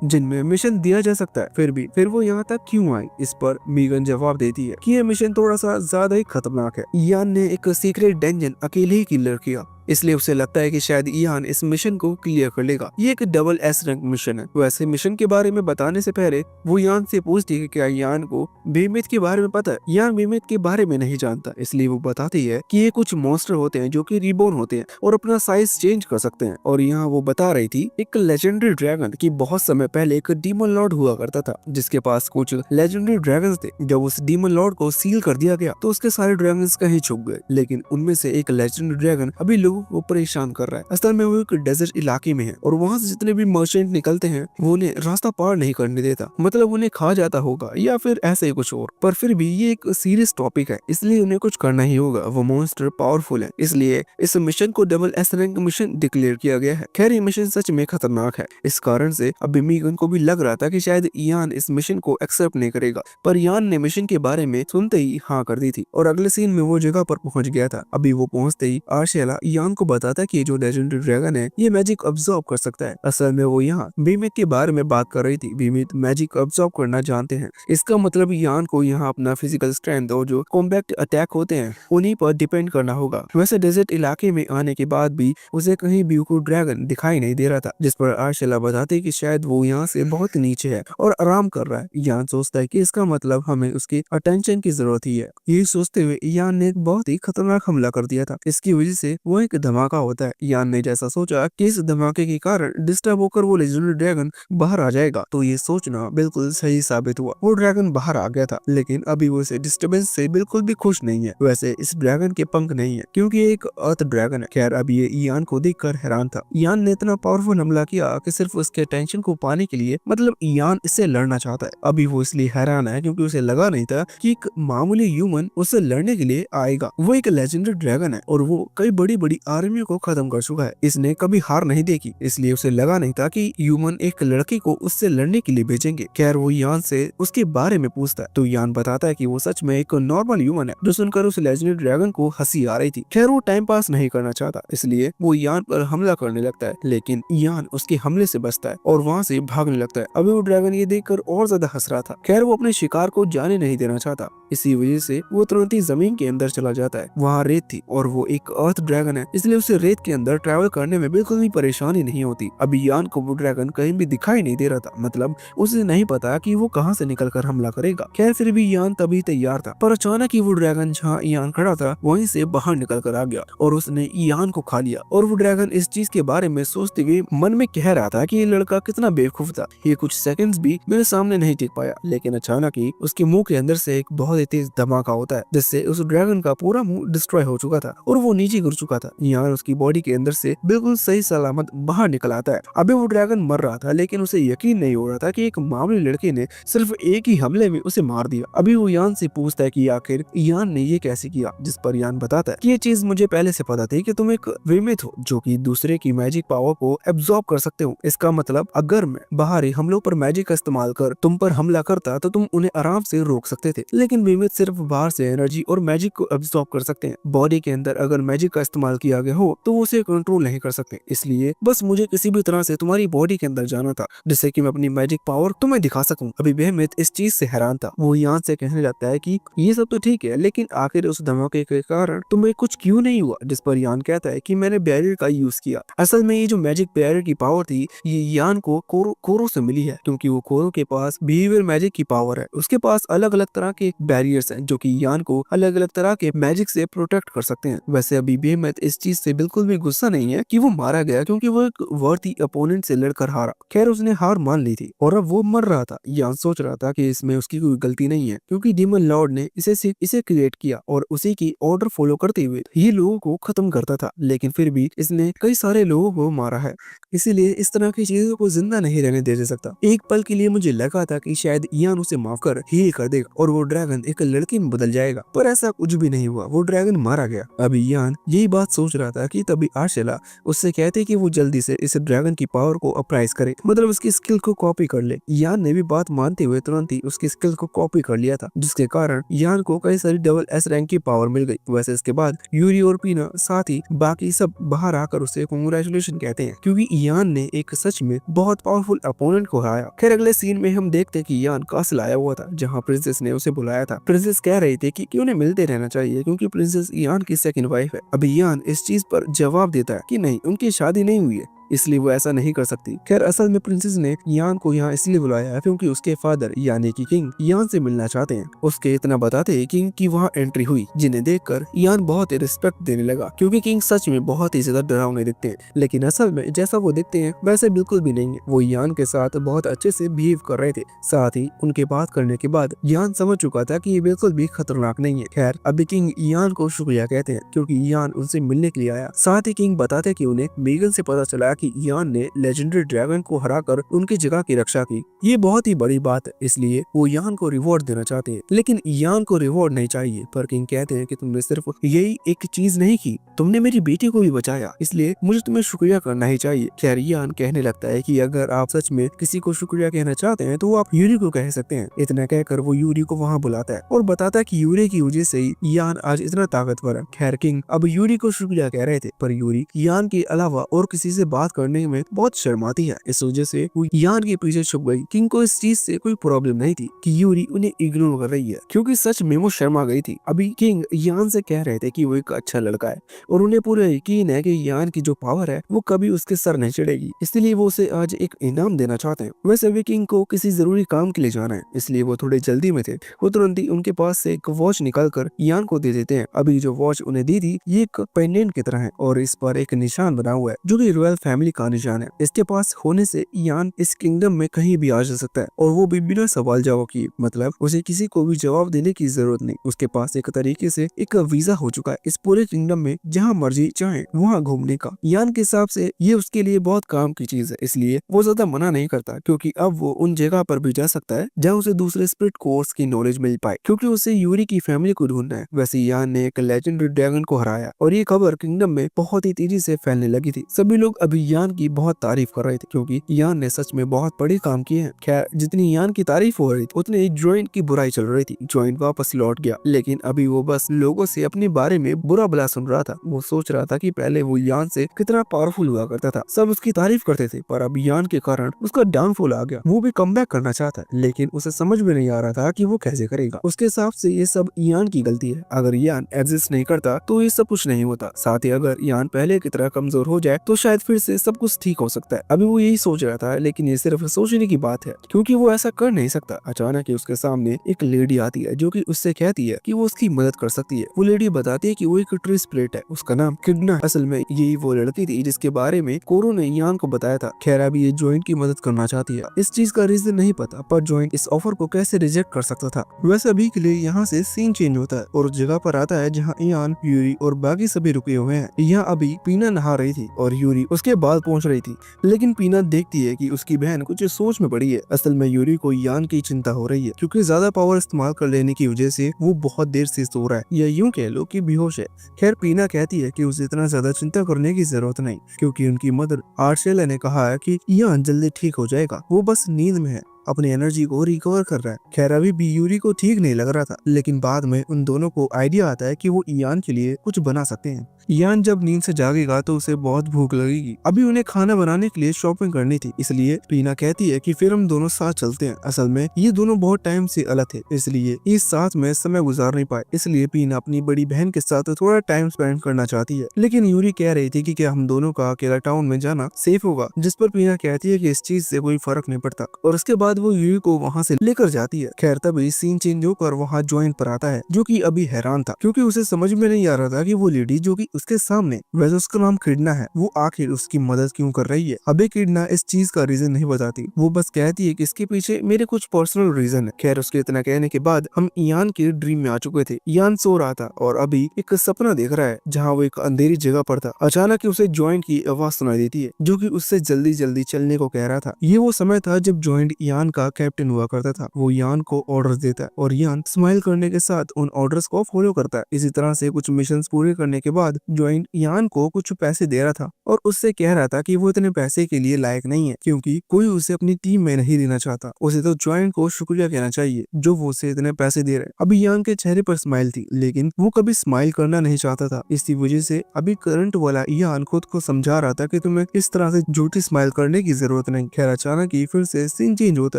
जिनमें मिशन दिया जा सकता है, फिर वो यहाँ तक क्यों आई। इस पर मीगन जवाब देती है कि ये मिशन थोड़ा सा ज्यादा ही खतरनाक है। इयान ने एक सीक्रेट डंजन अकेले ही क्लियर किया, इसलिए उसे लगता है कि शायद इयान इस मिशन को क्लियर कर लेगा। ये एक डबल एस रैंक मिशन है। वैसे मिशन के बारे में बताने से पहले वो इयान से पूछती है कि क्या इयान को बेमित के बारे में पता है। इयान बेमित के बारे में नहीं जानता, इसलिए वो बताती है कि ये कुछ मॉन्स्टर होते हैं जो कि रिबोर्न होते हैं और अपना साइज चेंज कर सकते हैं। और यहाँ वो बता रही थी एक लेजेंडरी ड्रैगन की बहुत समय पहले एक डीमन लॉर्ड हुआ करता था जिसके पास कुछ लेजेंडरी ड्रैगन थे। जब उस डीमन लॉर्ड को सील कर दिया गया तो उसके सारे ड्रैगन कहीं छुप गए, लेकिन उनमें से एक लेजेंडरी ड्रैगन अभी लोगों को परेशान कर रहा है। असल में वो एक डेजर्ट इलाके में है और वहाँ से जितने भी मर्चेंट निकलते हैं वो उन्हें रास्ता पार नहीं करने देता, मतलब उन्हें खा जाता होगा या फिर ऐसे ही कुछ और। पर फिर भी ये एक सीरियस टॉपिक है, इसलिए उन्हें कुछ करना ही होगा। वो मॉन्स्टर पावरफुल है, इसलिए इस मिशन को double S rank mission declare किया गया है। खैर ये मिशन सच में खतरनाक है, इस कारण से अभी मीगन को भी लग रहा था कि शायद इयान इस मिशन को एक्सेप्ट नहीं करेगा, पर इयान ने मिशन के बारे में सुनते ही हाँ कर दी थी और अगले सीन में वो जगह पर पहुंच गया था। अभी वो पहुंचते ही आर्शेला इयान को बताता है कि जो लेजेंडरी ड्रैगन है ये मैजिक अब्सॉर्ब कर सकता है। असल में वो यहाँ बीमित के बारे में बात कर रही थी। बीमित मैजिक अब्सॉर्ब करना जानते हैं, इसका मतलब इयान को यहाँ अपना फिजिकल स्ट्रेंथ और जो कॉम्बैक्ट अटैक होते हैं उन्हीं पर डिपेंड करना होगा। वैसे डेजर्ट इलाके में आने के बाद भी उसे कहीं भी कोई ड्रैगन दिखाई नहीं दे रहा था, जिस पर आर्शेला बताती कि शायद वो यहाँ से बहुत नीचे है और आराम कर रहा है। इयान सोचता है कि इसका मतलब हमें उसकी अटेंशन की जरूरत ही है। यही सोचते हुए इयान ने एक बहुत ही खतरनाक हमला कर दिया था। इसकी वजह से वो एक धमाका होता है। इयान ने जैसा सोचा कि इस धमाके के कारण डिस्टर्ब होकर वो लेजेंडरी ड्रैगन बाहर आ जाएगा, तो ये सोचना बिल्कुल सही साबित हुआ। वो ड्रैगन बाहर आ गया था, लेकिन अभी वो इस डिस्टर्बेंस से बिल्कुल भी खुश नहीं है। वैसे इस ड्रैगन के पंख नहीं है क्योंकि ये एक अर्थ ड्रैगन है। खैर अभी ये इयान को देखकर हैरान था। इयान ने इतना पावरफुल हमला किया कि सिर्फ उसके टेंशन को पाने के लिए, मतलब इयान इससे लड़ना चाहता है। अभी वो इसलिए हैरान है क्योंकि उसे लगा नहीं था कि एक मामूली ह्यूमन उससे लड़ने के लिए आएगा। वो एक लेजेंडरी ड्रैगन है और वो कई बड़ी बड़ी आर्मियों को खत्म कर चुका है। इसने कभी हार नहीं देखी, इसलिए उसे लगा नहीं था कि ह्यूमन एक लड़की को उससे लड़ने के लिए भेजेंगे। खैर वो यान से उसके बारे में पूछता है तो यान बताता है कि वो सच में एक नॉर्मल ह्यूमन है। जो सुनकर उस लेजेंडरी ड्रैगन को हंसी आ रही थी। खैर वो टाइम पास नहीं करना चाहता, इसलिए वो यान पर हमला करने लगता है, लेकिन यान उसके हमले से बचता है और वहाँ से भागने लगता है। अभी वो ड्रैगन ये देखकर और ज्यादा हंस रहा था। खैर वो अपने शिकार को जाने नहीं देना चाहता, इसी वजह से वो तुरंत ही जमीन के अंदर चला जाता है। वहाँ रेत थी और वो एक अर्थ ड्रैगन है, इसलिए उसे रेत के अंदर ट्रैवल करने में बिल्कुल भी परेशानी नहीं होती। अभी यान को वो ड्रैगन कहीं भी दिखाई नहीं दे रहा था, मतलब उसे नहीं पता कि वो कहाँ से निकल कर हमला करेगा। खैर फिर भी यान तभी तैयार था, पर अचानक ही वो ड्रैगन जहाँ यान खड़ा था वहीं से बाहर निकल कर आ गया और उसने यान को खा लिया। और वो ड्रैगन इस चीज के बारे में सोचते हुए मन में कह रहा था कि ये लड़का कितना बेवकूफ था, ये कुछ सेकंड्स भी मेरे सामने नहीं टिक पाया। लेकिन अचानक ही उसके मुंह के अंदर से एक बहुत ही तेज धमाका होता है, जिससे उस ड्रैगन का पूरा मुंह डिस्ट्रॉय हो चुका था और वो नीचे गिर चुका था। यान उसकी बॉडी के अंदर से बिल्कुल सही सलामत बाहर निकल आता है। अभी वो ड्रैगन मर रहा था, लेकिन उसे यकीन नहीं हो रहा था कि एक मामूली लड़के ने सिर्फ एक ही हमले में उसे मार दिया। अभी वो यान से पूछता है कि आखिर यान ने ये कैसे किया, जिस पर यान बताता है कि ये चीज मुझे पहले से पता थी कि तुम एक विमित हो जो कि दूसरे की मैजिक पावर को एब्जॉर्ब कर सकते हो। इसका मतलब अगर मैं बाहरी हमलों पर मैजिक का इस्तेमाल कर तुम पर हमला करता तो तुम उन्हें आराम से रोक सकते थे, लेकिन बीमित सिर्फ बाहर से एनर्जी और मैजिक को अब्सॉर्ब कर सकते हैं। बॉडी के अंदर अगर मैजिक का इस्तेमाल किया गया हो तो वो उसे कंट्रोल नहीं कर सकते। इसलिए बस मुझे किसी भी तरह से तुम्हारी बॉडी के अंदर जाना था, जिससे कि मैं अपनी मैजिक पावर तुम्हें दिखा सकूं। अभी बेहमित इस चीज से हैरान था। वो यान से कहने लगता है कि ये सब तो ठीक है, लेकिन आखिर उस धमाके के कारण तुम्हें कुछ क्यों नहीं हुआ? जिस पर यान कहता है कि मैंने बैरियर का यूज किया। असल में ये जो मैजिक बैरियर की पावर थी, ये यान को कोरो से मिली है, क्योंकि वो कोरो के पास बिहेवियर मैजिक की पावर है। उसके पास अलग अलग तरह के बैरियर्स हैं जो कि यान को अलग अलग तरह के मैजिक से प्रोटेक्ट कर सकते हैं। वैसे अभी बेहमित इस चीज से बिल्कुल भी गुस्सा नहीं है कि वो मारा गया, क्योंकि वो एक वर्थी अपोनेंट से लड़कर हारा। खैर उसने हार मान ली थी और अब वो मर रहा था। यान सोच रहा था कि इसमें उसकी कोई गलती नहीं है, क्योंकि डीमन लॉर्ड ने इसे क्रिएट किया और उसी की ऑर्डर फॉलो करते हुए ये लोगों को खत्म करता था। लेकिन फिर भी इसने कई सारे लोगों को मारा है, इसीलिए इस तरह की चीजों को जिंदा नहीं रहने दे सकता। एक पल के लिए मुझे लगा था कि शायद यान उसे माफ कर हील कर देगा और वो ड्रैगन एक लड़की में बदल जाएगा, पर ऐसा कुछ भी नहीं हुआ। वो ड्रैगन मारा गया। अभी यान यही बात सोच रहा था कि तभी आर्शेला उससे कहते कि वो जल्दी से इस ड्रैगन की पावर को अप्राइज करे, मतलब उसकी स्किल को कॉपी कर ले। यान ने भी बात मानते हुए तुरंत ही उसकी स्किल को कॉपी कर लिया था, जिसके कारण यान को कई सारी डबल एस रैंक की पावर मिल गई। वैसे इसके बाद यूरी और पीना साथ ही बाकी सब बाहर आकर उसे कांग्रेचुलेशन कहते हैं, क्योंकि यान ने एक सच में बहुत पावरफुल अपोनेंट को हराया। खैर अगले सीन में हम देखते कि यान कासल आया हुआ था, जहाँ प्रिंसेस ने उसे बुलाया था। प्रिंसेस कह रही थी कि उन्हें मिलते रहना चाहिए, क्योंकि प्रिंसेस यान की सेकंड वाइफ है। अभी यान इस चीज पर जवाब देता है कि नहीं, उनकी शादी नहीं हुई है, इसलिए वो ऐसा नहीं कर सकती। खैर असल में प्रिंसेस ने यान को यहाँ इसलिए बुलाया है क्योंकि उसके फादर यानी कि किंग यान से मिलना चाहते हैं। उसके इतना बताते हैं किंग की वहाँ एंट्री हुई, जिन्हें देखकर यान बहुत ही रिस्पेक्ट देने लगा, क्योंकि किंग सच में बहुत ही ज्यादा डरावने दिखते हैं। लेकिन असल में जैसा वो दिखते हैं वैसे बिल्कुल भी नहीं है। वो यान के साथ बहुत अच्छे से बिहेव कर रहे थे। साथ ही उनके बात करने के बाद यान समझ चुका था कि ये बिल्कुल भी खतरनाक नहीं है। खैर अभी किंग यान को शुक्रिया कहते हैं, क्योंकि यान उनसे मिलने के लिए आया। साथ ही किंग बताते कि उन्हें मेगन से पता चला कि यान ने लेजेंडरी ड्रैगन को हराकर उनकी जगह की रक्षा की। ये बहुत ही बड़ी बात है, इसलिए वो यान को रिवॉर्ड देना चाहते हैं। लेकिन यान को रिवॉर्ड नहीं चाहिए, पर किंग कहते हैं कि तुमने सिर्फ यही एक चीज नहीं की, तुमने मेरी बेटी को भी बचाया, इसलिए मुझे तुम्हें शुक्रिया करना ही चाहिए। खैर यान कहने लगता है कि अगर आप सच में किसी को शुक्रिया कहना चाहते हैं तो आप यूरी को कह सकते हैं। इतना कहकर वो यूरी को वहाँ बुलाता है और बताता है कि यूरी की वजह से ही यान आज इतना ताकतवर है। खैर किंग अब यूरी को शुक्रिया कह रहे थे, पर यूरी यान के अलावा और किसी से बात करने में बहुत शर्माती है। इस वजह से वो यान के पीछे छुप गई। किंग को इस चीज से कोई प्रॉब्लम नहीं थी कि यूरी उन्हें इग्नोर कर रही है, क्योंकि सच में वो शर्मा गई थी। अभी किंग यान से कह रहे थे कि वो एक अच्छा लड़का है और उन्हें पूरा यकीन है कि यान की जो पावर है वो कभी उसके सर नहीं चढ़ेगी, इसलिए वो उसे आज एक इनाम देना चाहते हैं। वैसे भी किंग को किसी जरूरी काम के लिए जाना है, इसलिए वो थोड़े जल्दी में थे। वो तुरंत ही उनके पास से एक वॉच निकाल कर यान को दे देते हैं। अभी जो वॉच उन्हें दी थी ये एक पेंडेंट की तरह है और इस पर एक निशान बना हुआ है जो कि रॉयल फैमिली का निशान है। इसके पास होने से यान इस किंगडम में कहीं भी आ जा सकता है और वो भी बिना सवाल जवाब किए, मतलब उसे किसी को भी जवाब देने की जरूरत नहीं। उसके पास एक तरीके से एक वीजा हो चुका है इस पूरे किंगडम में, जहाँ मर्जी चाहे वहाँ घूमने का। यान के हिसाब से ये उसके लिए बहुत काम की चीज है, इसलिए वो ज्यादा मना नहीं करता, क्योंकि अब वो उन जगह पर भी जा सकता है जहाँ उसे दूसरे स्पिरिट कोर्स की नॉलेज मिल पाए, क्योंकि उसे यूरी की फैमिली को ढूंढना है। वैसे यान ने एक लेजेंडरी ड्रैगन को हराया और ये खबर किंगडम में बहुत ही तेजी से फैलने लगी थी। सभी लोग अभी यान की बहुत तारीफ कर रहे थे, क्योंकि यान ने सच में बहुत बड़े काम किए हैं। खैर जितनी यान की तारीफ हो रही थी उतनी ही जॉइंट की बुराई चल रही थी। जॉइंट वापस लौट गया, लेकिन अभी वो बस लोगों से अपने बारे में बुरा भला सुन रहा था। वो सोच रहा था कि पहले वो यान से कितना पावरफुल हुआ करता था, सब उसकी तारीफ करते थे, पर अब यान के कारण उसका डाउनफॉल आ गया। वो भी कमबैक करना चाहता है, लेकिन उसे समझ में नहीं आ रहा था कि वो कैसे करेगा। उसके हिसाब से ये सब यान की गलती है। अगर यान एग्जिस्ट नहीं करता तो ये सब कुछ नहीं होता। साथ ही अगर यान पहले की तरह कमजोर हो जाए तो शायद फिर से सब कुछ ठीक हो सकता है। अभी वो यही सोच रहा था, लेकिन ये सिर्फ सोचने की बात है, क्योंकि वो ऐसा कर नहीं सकता। अचानक ही उसके सामने एक लेडी आती है जो कि उससे कहती है कि वो उसकी मदद कर सकती है। वो लेडी बताती है कि वो एक ट्री स्पिरिट है, उसका नाम किडना है। असल में यही वो लड़की थी जिसके बारे में कोरो ने यान को बताया था। खैर अभी ये जॉइंट की मदद करना चाहती है। इस चीज का रीजन नहीं पता, पर जॉइंट इस ऑफर को कैसे रिजेक्ट कर सकता था। वैसे अभी के लिए यहाँ से सीन चेंज होता है और उस जगह पर आता है जहाँ यान, यूरी और बाकी सभी रुके हुए हैं। यहाँ अभी पीना नहा रही थी और यूरी उसके बाद पहुंच रही थी, लेकिन पीना देखती है कि उसकी बहन कुछ सोच में पड़ी है। असल में यूरी को यान की चिंता हो रही है, क्योंकि ज्यादा पावर इस्तेमाल कर लेने की वजह से वो बहुत देर से सो रहा है, या यूं कह लो कि बेहोश है। खैर पीना कहती है कि उसे इतना ज्यादा चिंता करने की जरूरत नहीं, क्योंकि उनकी मदर आर्शेला ने कहा है कि यान जल्दी ठीक हो जाएगा, वो बस नींद में है। अपनी एनर्जी को रिकवर कर रहा है। खैर अभी भी यूरी को ठीक नहीं लग रहा था, लेकिन बाद में उन दोनों को आइडिया आता है कि वो इयान के लिए कुछ बना सकते हैं। इयान जब नींद से जागेगा तो उसे बहुत भूख लगेगी। अभी उन्हें खाना बनाने के लिए शॉपिंग करनी थी, इसलिए पीना कहती है कि फिर हम दोनों साथ चलते हैं। असल में ये दोनों बहुत टाइम से अलग थे, इसलिए इस साथ में समय गुजार नहीं पाए, इसलिए पीना अपनी बड़ी बहन के साथ थोड़ा टाइम स्पेंड करना चाहती है। लेकिन यूरी कह रही थी कि क्या हम दोनों का अकेला टाउन में जाना सेफ होगा, जिस पर पीना कहती है कि इस चीज से कोई फर्क नहीं पड़ता, और उसके बाद वो यूरी को वहाँ से लेकर जाती है। खैर तभी सीन चेंज होकर वहाँ जॉइंट पर आता है, जो कि अभी हैरान था क्योंकि उसे समझ में नहीं आ रहा था कि वो लेडी जो कि उसके सामने, वैसे उसका नाम किडना है, वो आखिर उसकी मदद क्यों कर रही है। अभी किडना इस चीज का रीजन नहीं बताती, वो बस कहती है कि इसके पीछे मेरे कुछ पर्सनल रीजन है। खैर उसके इतना कहने के बाद हम इयान के ड्रीम में आ चुके थे। इयान सो रहा था और अभी एक सपना देख रहा है जहाँ वो एक अंधेरी जगह पर था। अचानक ही उसे जॉइंट की आवाज सुनाई देती है, जो कि उससे जल्दी जल्दी चलने को कह रहा था। ये वो समय था जब जॉइंट इयान का कैप्टन हुआ करता था। वो इयान को ऑर्डर्स देता है और इयान स्माइल करने के साथ उन ऑर्डर्स को फॉलो करता है। इसी तरह से कुछ मिशन पूरे करने के बाद जॉइंट इयान को कुछ पैसे दे रहा था और उससे कह रहा था कि वो इतने पैसे के लिए लायक नहीं है, क्योंकि कोई उसे अपनी टीम में नहीं लेना चाहता। उसे तो जॉइंट को शुक्रिया कहना चाहिए जो वो उसे इतने पैसे दे रहे। अभी इयान के चेहरे पर स्माइल थी, लेकिन वो कभी स्माइल करना नहीं चाहता था। इसी वजह से अभी करंट वाला इयान खुद को समझा रहा था कि तुम्हें इस तरह से झूठी स्माइल करने की जरूरत नहीं। खैर अचानक ही फिर से सीन चेंज होता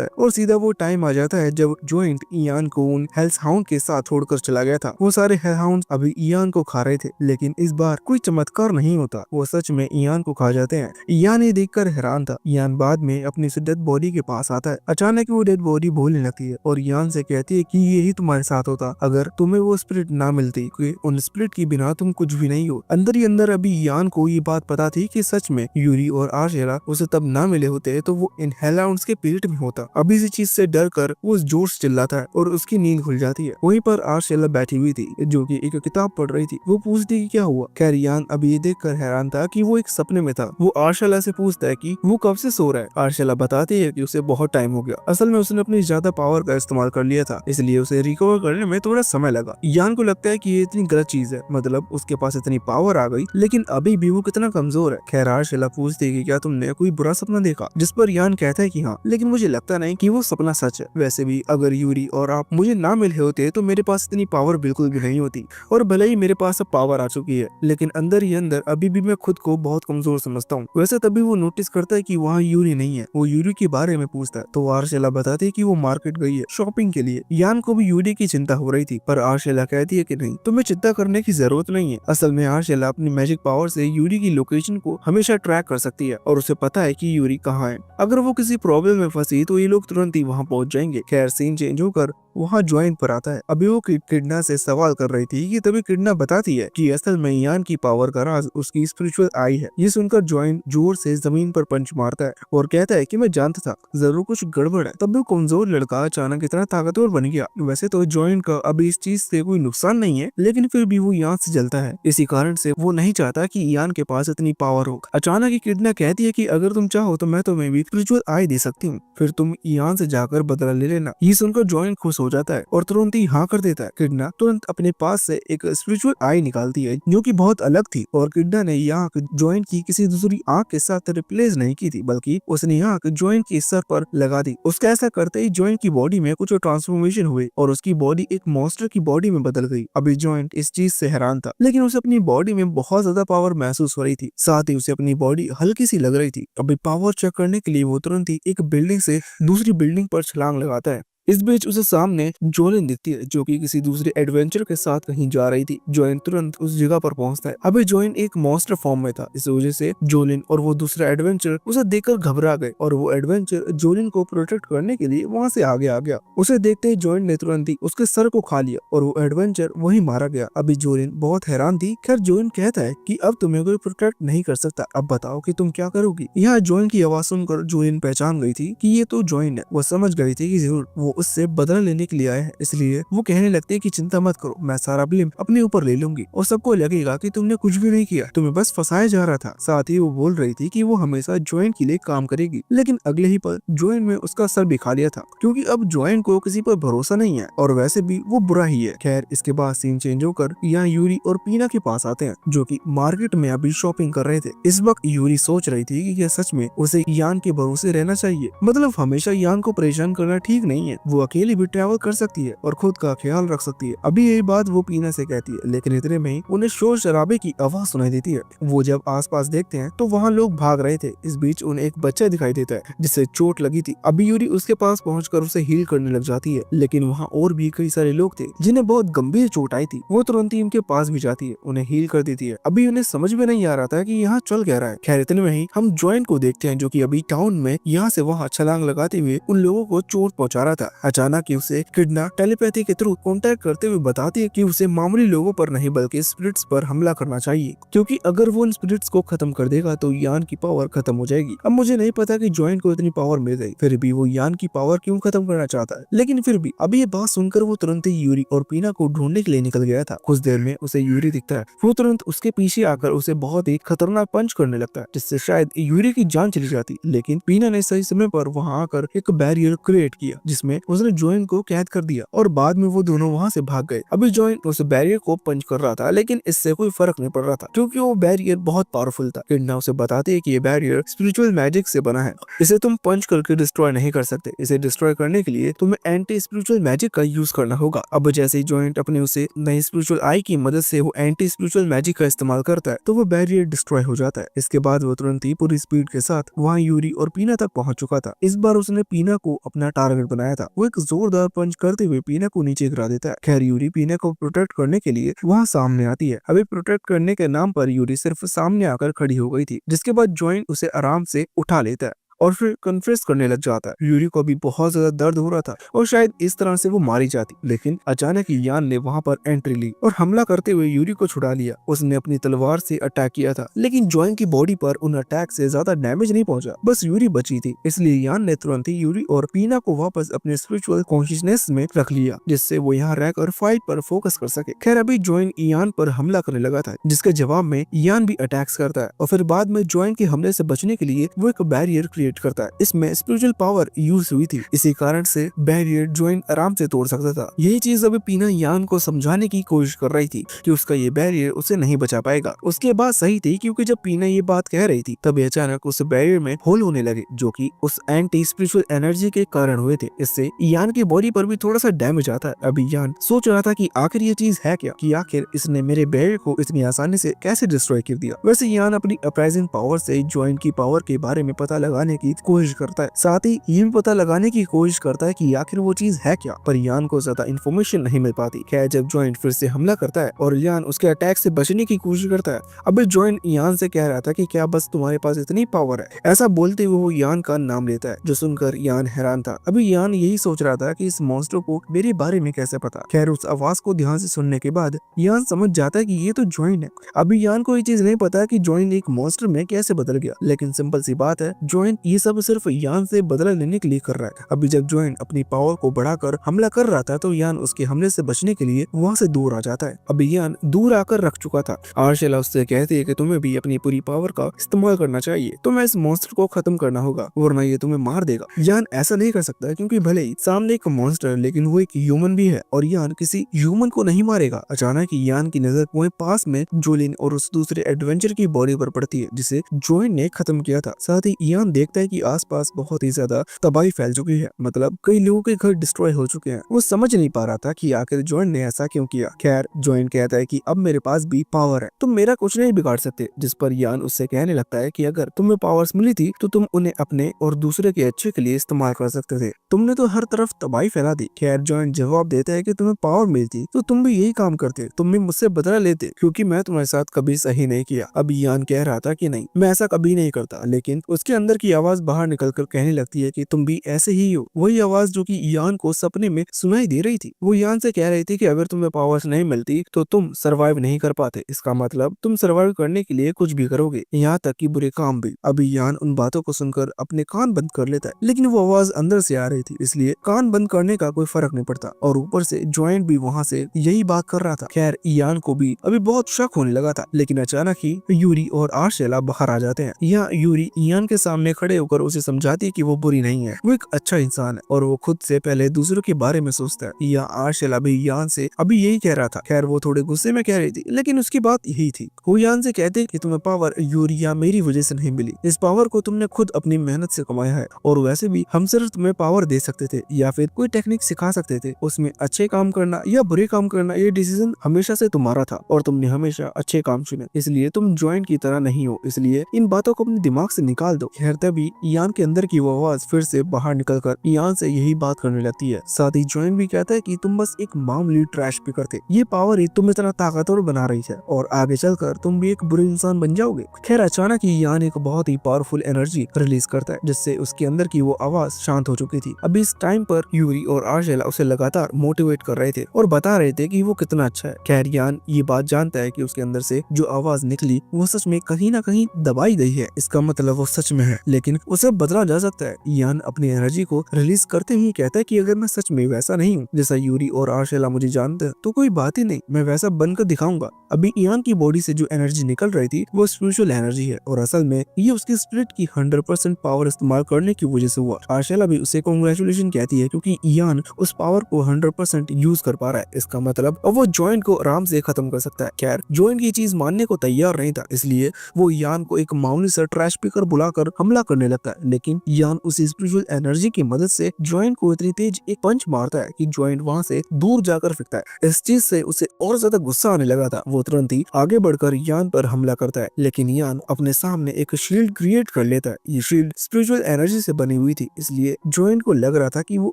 है और सीधा वो टाइम आ जाता है जब जॉइंट इयान को उन हेल्स हाउंड के साथ छोड़कर चला गया था। वो सारे हेल्स हाउंड अभी इयान को खा रहे थे, लेकिन इस बार कोई चमत्कार नहीं होता, वो सच में इयान को खा जाते हैं। इयान ये देखकर हैरान था। इयान बाद में अपनी डेड बॉडी के पास आता है। अचानक वो डेड बॉडी बोलने लगती है और इयान से कहती है कि यही तुम्हारे साथ होता अगर तुम्हें वो स्पिरिट ना मिलती, कि उन स्पिरिट के बिना तुम कुछ भी नहीं हो। अंदर ही अंदर अभी इयान को ये बात पता थी कि सच में यूरी और आर्शेला उसे तब ना मिले होते तो वो इन हेलाउंड्स के पीरियड में होता। अभी इसी चीज से डर कर वो जोर से चिल्लाता है और उसकी नींद खुल जाती है। वहीं पर आर्शेला बैठी हुई थी जो कि एक किताब पढ़ रही थी। वो पूछती कि क्या हुआ। खैर इयान अभी ये देखकर हैरान था कि वो एक सपने में था। वो आर्शेला से पूछता है कि वो कब से सो रहा है। आर्शेला बताती है कि उसे बहुत टाइम हो गया, असल में उसने अपनी ज्यादा पावर का इस्तेमाल कर लिया था, इसलिए उसे रिकवर करने में थोड़ा समय लगा। इयान को लगता है कि ये इतनी गलत चीज है, मतलब उसके पास इतनी पावर आ गई लेकिन अभी भी वो कितना कमजोर है। खैर आर्शेला पूछती है कि क्या तुमने कोई बुरा सपना देखा, जिस पर इयान कहता है कि हाँ, लेकिन मुझे लगता नहीं कि वो सपना सच है। वैसे भी अगर यूरी और आप मुझे ना मिले होते तो मेरे पास इतनी पावर बिल्कुल भी नहीं होती, और भले ही मेरे पास अब पावर आ चुकी है, लेकिन अंदर ही अंदर अभी भी मैं खुद को बहुत कमजोर समझता हूँ। वैसे तभी वो नोटिस करता है कि वहाँ यूरी नहीं है। वो यूरी के बारे में पूछता है तो आर्शेला बताती है कि वो मार्केट गई है शॉपिंग के लिए। यान को भी यूरी की चिंता हो रही थी, पर आर्शेला कहती है कि नहीं, तुम्हें चिंता करने की जरूरत नहीं है। असल में आर्शेला अपनी मैजिक पावर से यूरी की लोकेशन को हमेशा ट्रैक कर सकती है और उसे पता है कि यूरी कहाँ है। अगर वो किसी प्रॉब्लम में फंसी तो ये लोग तुरंत ही वहाँ पहुँच जाएंगे। खैर सीन चेंज होकर वहाँ जॉइंट पर आता है। अभी वो किडना से सवाल कर रही थी कि तभी किडना बताती है कि असल में यान की पावर का राज उसकी स्पिरिचुअल आई है। ये सुनकर जॉइंट जोर से जमीन पर पंच मारता है और कहता है कि मैं जानता था जरूर कुछ गड़बड़ है। तब वो कमजोर लड़का अचानक इतना ताकतवर बन गया। वैसे तो जॉइंट का अभी इस चीज से कोई नुकसान नहीं है, लेकिन फिर भी वो यान से जलता है। इसी कारण से वो नहीं चाहता कि यान के पास इतनी पावर हो। अचानक ही किडना कहती है कि अगर तुम चाहो तो मैं तुम्हें भी स्पिरिचुअल आई दे सकती हूँ, फिर तुम यान से जाकर बदला ले लेना। ये सुनकर जॉइंट खुश हो जाता है और तुरंत ही हाँ कर देता है। किडना तुरंत अपने पास से एक स्पिरिचुअल आई निकालती है जो कि बहुत अलग थी, और किडना ने यहाँ जॉइंट की किसी दूसरी आंख के साथ रिप्लेस नहीं की थी, बल्कि उसने यहाँ जॉइंट के सर पर लगा दी। उसका ऐसा करते ही जॉइंट की बॉडी में कुछ ट्रांसफॉर्मेशन हुए और उसकी बॉडी एक मॉन्स्टर की बॉडी में बदल गई। अभी जॉइंट इस चीज से हैरान था, लेकिन उसे अपनी बॉडी में बहुत ज्यादा पावर महसूस हो रही थी, साथ ही उसे अपनी बॉडी हल्की सी लग रही थी। अभी पावर चेक करने के लिए वो तुरंत ही एक बिल्डिंग से दूसरी बिल्डिंग पर छलांग लगाता है। इस बीच उसे सामने जोलिन दिखती है जो कि किसी दूसरे एडवेंचर के साथ कहीं जा रही थी। जोइन तुरंत उस जगह पर पहुंचता है। अभी जोइन एक मॉन्स्टर फॉर्म में था, इस वजह से जोलिन और वो दूसरा एडवेंचर उसे देखकर घबरा गए और वो एडवेंचर जोलिन को प्रोटेक्ट करने के लिए वहां से आगे आ गया। उसे देखते ही जोइन ने तुरंत ही उसके सर को खा लिया और वो एडवेंचर वहीं मारा गया। अभी जोलिन बहुत हैरान थी। खैर जोइन कहता है कि अब तुम्हें कोई प्रोटेक्ट नहीं कर सकता, अब बताओ कि तुम क्या करोगी। यहाँ जोइन की आवाज सुनकर जोलिन पहचान गई थी कि ये तो जोइन है। वो समझ गई थी कि जरूर वो उससे बदला लेने के लिए आए हैं। इसलिए वो कहने लगते हैं कि चिंता मत करो, मैं सारा ब्लेम अपने ऊपर ले लूंगी और सबको लगेगा कि तुमने कुछ भी नहीं किया, तुम्हें बस फंसाया जा रहा था। साथ ही वो बोल रही थी कि वो हमेशा जॉइन के लिए काम करेगी, लेकिन अगले ही पल जॉइन में उसका सर भी खा लिया था, क्योंकि अब जॉइन को किसी पर भरोसा नहीं है और वैसे भी वो बुरा ही है। खैर, इसके बाद सीन चेंज होकर यहाँ यूरी और पीना के पास आते हैं, जो कि मार्केट में अभी शॉपिंग कर रहे थे। इस वक्त यूरी सोच रही थी कि क्या सच में उसे यान के भरोसे रहना चाहिए, मतलब हमेशा यान को परेशान करना ठीक नहीं है। वो अकेली भी ट्रैवल कर सकती है और खुद का ख्याल रख सकती है। अभी यही बात वो पीना से कहती है, लेकिन इतने में ही उन्हें शोर शराबे की आवाज सुनाई देती है। वो जब आसपास देखते हैं तो वहाँ लोग भाग रहे थे। इस बीच उन्हें एक बच्चा दिखाई देता है जिसे चोट लगी थी। अभी यूरी उसके पास पहुंचकर उसे हील करने लग जाती है, लेकिन वहाँ और भी कई सारे लोग थे जिन्हें बहुत गंभीर चोट आई थी। वो तुरंत ही उनके पास भी जाती है, उन्हें हील कर देती है। अभी उन्हें समझ में नहीं आ रहा था कि यहाँ चल क्या रहा है। खैर, इतने में ही हम जॉइन को देखते हैं, जो कि अभी टाउन में यहाँ से वहाँ छलांग लगाते हुए उन लोगों को चोट पहुंचा रहा था। अचानक ही उसे किडना टेलीपैथी के थ्रू कांटेक्ट करते हुए बताती है कि उसे मामूली लोगों पर नहीं बल्कि स्पिरिट्स पर हमला करना चाहिए, क्योंकि अगर वो उन स्पिरिट्स को खत्म कर देगा तो यान की पावर खत्म हो जाएगी। अब मुझे नहीं पता कि जॉइन को इतनी पावर मिल गई, फिर भी वो यान की पावर क्यों खत्म करना चाहता है। लेकिन फिर भी अभी ये बात सुनकर वो तुरंत ही यूरी और पीना को ढूंढने के लिए निकल गया था। कुछ देर में उसे यूरी दिखता है। वो तुरंत उसके पीछे आकर उसे बहुत ही खतरनाक पंच करने लगता है, जिससे शायद यूरी की जान चली जाती। लेकिन पीना ने सही समय पर वहाँ आकर एक बैरियर क्रिएट किया, जिसमें उसने जॉइन को कैद कर दिया और बाद में वो दोनों वहाँ से भाग गए। अभी जॉइन उस बैरियर को पंच कर रहा था, लेकिन इससे कोई फर्क नहीं पड़ रहा था, क्योंकि वो बैरियर बहुत पावरफुल था। किडना उसे बताते है कि ये बैरियर स्पिरिचुअल मैजिक से बना है, इसे तुम पंच करके डिस्ट्रॉय नहीं कर सकते। इसे डिस्ट्रॉय करने के लिए तुम्हें एंटी स्पिरिचुअल मैजिक का यूज करना होगा। अब जैसे ही जॉइंट अपने उसे नई स्पिरिचुअल आई की मदद से वो एंटी स्पिरिचुअल मैजिक का इस्तेमाल करता है, तो वो बैरियर डिस्ट्रॉय हो जाता है। इसके बाद वो तुरंत ही पूरी स्पीड के साथ वहाँ यूरी और पीना तक पहुंच चुका था। इस बार उसने पीना को अपना टारगेट बनाया था। वो एक जोरदार पंच करते हुए पीना को नीचे गिरा देता है। खैर, यूरी पीना को प्रोटेक्ट करने के लिए वहाँ सामने आती है। अभी प्रोटेक्ट करने के नाम पर यूरी सिर्फ सामने आकर खड़ी हो गई थी, जिसके बाद जॉइंट उसे आराम से उठा लेता है और फिर कन्फेस करने लग जाता है। यूरी को भी बहुत ज्यादा दर्द हो रहा था और शायद इस तरह से वो मारी जाती, लेकिन अचानक ही यान ने वहाँ पर एंट्री ली और हमला करते हुए यूरी को छुड़ा लिया। उसने अपनी तलवार से अटैक किया था, लेकिन जॉइन की बॉडी पर उन अटैक से ज्यादा डैमेज नहीं पहुंचा, बस यूरी बची थी। इसलिए यान ने तुरंत ही यूरी और पीना को वापस अपने स्पिरिचुअल कॉन्शियसनेस में रख लिया, जिससे वो यहाँ रहकर फाइट पर फोकस कर सके। खैर, अभी जॉइन यान पर हमला करने लगा था, जिसके जवाब में यान भी अटैक्स करता है और फिर बाद में जॉइन के हमले से बचने के लिए वो एक बैरियर करता है। इसमें स्पिरिचुअल पावर यूज हुई थी, इसी कारण से बैरियर जॉइन आराम से तोड़ सकता था। यही चीज अभी पीना यान को समझाने की कोशिश कर रही थी कि उसका ये बैरियर उसे नहीं बचा पाएगा। उसके बाद सही थी, क्योंकि जब पीना ये बात कह रही थी तभी अचानक उस बैरियर में होल होने लगे, जो कि उस एंटी स्पिरिचुअल एनर्जी के कारण हुए थे। इससे यान की बॉडी पर भी थोड़ा सा डैमेज आता है। अभी यान सोच रहा था कि आखिर ये चीज है क्या, कि आखिर इसने मेरे बैरियर को इतनी आसानी से कैसे डिस्ट्रॉय कर दिया। वैसे यान अपनी अपराइजिंग पावर से जॉइन की पावर के बारे में पता लगाने की कोशिश करता है, साथ ही ये भी पता लगाने की कोशिश करता है कि आखिर वो चीज है क्या, पर यान को ज्यादा इन्फॉर्मेशन नहीं मिल पाती। खैर, जब जॉइंट फिर से हमला करता है और यान उसके अटैक से बचने की कोशिश करता है, अभी जॉइंट यान से कह रहा था कि क्या बस तुम्हारे पास इतनी पावर है। ऐसा बोलते हुए वो यान का नाम लेता है, जो सुनकर यान हैरान था। अभी यान यही सोच रहा था कि इस मॉन्स्टर को मेरे बारे में कैसे पता। खैर, उस आवाज को ध्यान से सुनने के बाद यान समझ जाता है कि ये तो जॉइंट है। अभी यान को ये चीज नहीं पता कि जॉइंट एक मॉन्स्टर में कैसे बदल गया, लेकिन सिंपल सी बात है, जॉइंट ये सब सिर्फ यान से बदला लेने के लिए कर रहा है। अभी जब जॉइंट अपनी पावर को बढ़ाकर हमला कर रहा था, तो यान उसके हमले से बचने के लिए वहाँ से दूर आ जाता है। अभी यान दूर आकर रख चुका था। आर्शेला उससे कहती है कि तुम्हें भी अपनी पूरी पावर का इस्तेमाल करना चाहिए, तुम्हें इस मॉन्स्टर को खत्म करना होगा, वरना ये तुम्हें मार देगा। यान ऐसा नहीं कर सकता, क्योंकि भले ही सामने एक मॉन्स्टर, लेकिन वो एक ह्यूमन भी है और यान किसी ह्यूमन को नहीं मारेगा। अचानक ही यान की नजर वहीं पास में जोलिन और उस दूसरे एडवेंचर की बॉडी पर पड़ती है, जिसे जॉइंट ने खत्म किया था। साथ ही यान देखता है कि आसपास बहुत ही ज्यादा तबाही फैल चुकी है, मतलब कई लोगों के घर डिस्ट्रॉय हो चुके हैं। वो समझ नहीं पा रहा था कि आखिर जॉइंट ने ऐसा क्यों किया। खैर, जॉइंट कहता है कि अब मेरे पास भी पावर है, तुम मेरा कुछ नहीं बिगाड़ सकते, जिस पर यान उससे कहने लगता है कि अगर तुम्हें पावर्स मिली थी तो तुम उन्हें अपने और दूसरे के अच्छे के लिए इस्तेमाल कर सकते थे, तुमने तो हर तरफ तबाही फैला दी। खैर, जॉइंट जवाब देता है कि तुम्हें पावर मिलती तो तुम भी यही काम करते, तुम भी मुझसे बदला लेते, क्योंकि मैं तुम्हारे साथ कभी सही नहीं किया। अब यान कह रहा था कि नहीं, मैं ऐसा कभी नहीं करता, लेकिन उसके अंदर की आवाज आवाज बाहर निकलकर कहने लगती है कि तुम भी ऐसे ही हो। वही आवाज जो कि ईयान को सपने में सुनाई दे रही थी। वो ईयान से कह रही थी कि अगर तुम्हें पावर्स नहीं मिलती तो तुम सरवाइव नहीं कर पाते। इसका मतलब तुम सरवाइव करने के लिए कुछ भी करोगे, यहाँ तक कि बुरे काम भी। अब ईयान उन बातों को सुनकर अपने कान बंद कर लेता है, लेकिन वो आवाज अंदर से आ रही थी, इसलिए कान बंद करने का कोई फर्क नहीं पड़ता। और ऊपर से जॉइंट भी वहाँ से यही बात कर रहा था। खैर ईयान को भी अभी बहुत शक होने लगा था, लेकिन अचानक ही यूरी और आर्शेला बाहर आ जाते हैं। यहाँ यूरी ईयान के सामने खड़े होकर उसे समझाती है कि वो बुरी नहीं है, वो एक अच्छा इंसान है और वो खुद से पहले दूसरों के बारे में सोचता है। यहाँ आर्शेला भी ईयान से अभी यही कह रहा था। खैर वो थोड़े गुस्से में कह रही थी, लेकिन उसकी बात यही थी। वो ईयान से कहते कि तुम्हें पावर यूरी या मेरी वजह से नहीं मिली, इस पावर को तुमने खुद अपनी मेहनत से कमाया है। और वैसे भी हम सिर्फ तुम्हें पावर दे सकते थे या फिर कोई टेक्निक सिखा सकते थे, उसमें अच्छे काम करना या बुरे काम करना ये डिसीजन हमेशा से तुम्हारा था और तुमने हमेशा अच्छे काम चुने, इसलिए तुम जॉइंट की तरह नहीं हो, इसलिए इन बातों को अपने दिमाग से निकाल दो। खैर तभी ईयान के अंदर की वो आवाज फिर से बाहर निकलकर ईयान से यही बात करने लगती है। साथ ही जॉइंट भी कहता है कि तुम बस एक मामूली ट्रैश पिकर थे, ये पावर ही तुम इतना ताकतवर बना रही है और आगे चलकर तुम भी एक बुरे इंसान बन जाओगे। खैर अचानक ही ईयान एक बहुत ही पावरफुल एनर्जी रिलीज करता है, जिससे उसके अंदर की वो आवाज शांत हो चुकी थी। अभी इस टाइम पर यूरी और आर्शेला उसे लगातार मोटिवेट कर रहे थे और बता रहे थे कि वो कितना अच्छा है। खैर ईयान ये बात जानता है कि उसके अंदर से जो आवाज निकली वो सच में कहीं ना कहीं दबाई गई है, इसका मतलब वो सच में है, लेकिन उसे बदला जा सकता है। ईयान अपनी एनर्जी को रिलीज करते ही कहता है कि अगर मैं सच में वैसा नहीं हूँ जैसा यूरी और आर्शेला मुझे जानते हैं तो कोई बात ही नहीं, मैं वैसा बनकर दिखाऊंगा। अभी ईयान की बॉडी से जो एनर्जी निकल रही थी वो स्पिरिचुअल एनर्जी है और असल में ये उसकी स्पिरिट की 100% पावर इस्तेमाल करने की वजह से हुआ। आर्शेला भी उसे कांग्रेचुलेशन कहती है क्योंकि ईयान उस पावर को 100% यूज कर पा रहा है, इसका मतलब अब वो जॉइंट को आराम से खत्म कर सकता है। खैर जॉइंट की चीज मानने को तैयार नहीं था, इसलिए वो ईयान को एक मामूली सा ट्रैश पिकर बुलाकर हमला करने लगता है, लेकिन ईयान उस स्पिरिचुअल एनर्जी की मदद से जॉइंट को इतनी तेज एक पंच मारता है कि जॉइंट वहां से दूर जाकर फेंकता है। इस चीज से उसे और ज्यादा गुस्सा आने लगा था। वो तुरंत ही आगे बढ़कर ईयान पर हमला करता है, लेकिन ईयान अपने सामने एक शील्ड क्रिएट कर लेता है। ये शील्ड स्पिरिचुअल एनर्जी से बनी हुई थी, इसलिए जॉइंट को लग रहा था कि वो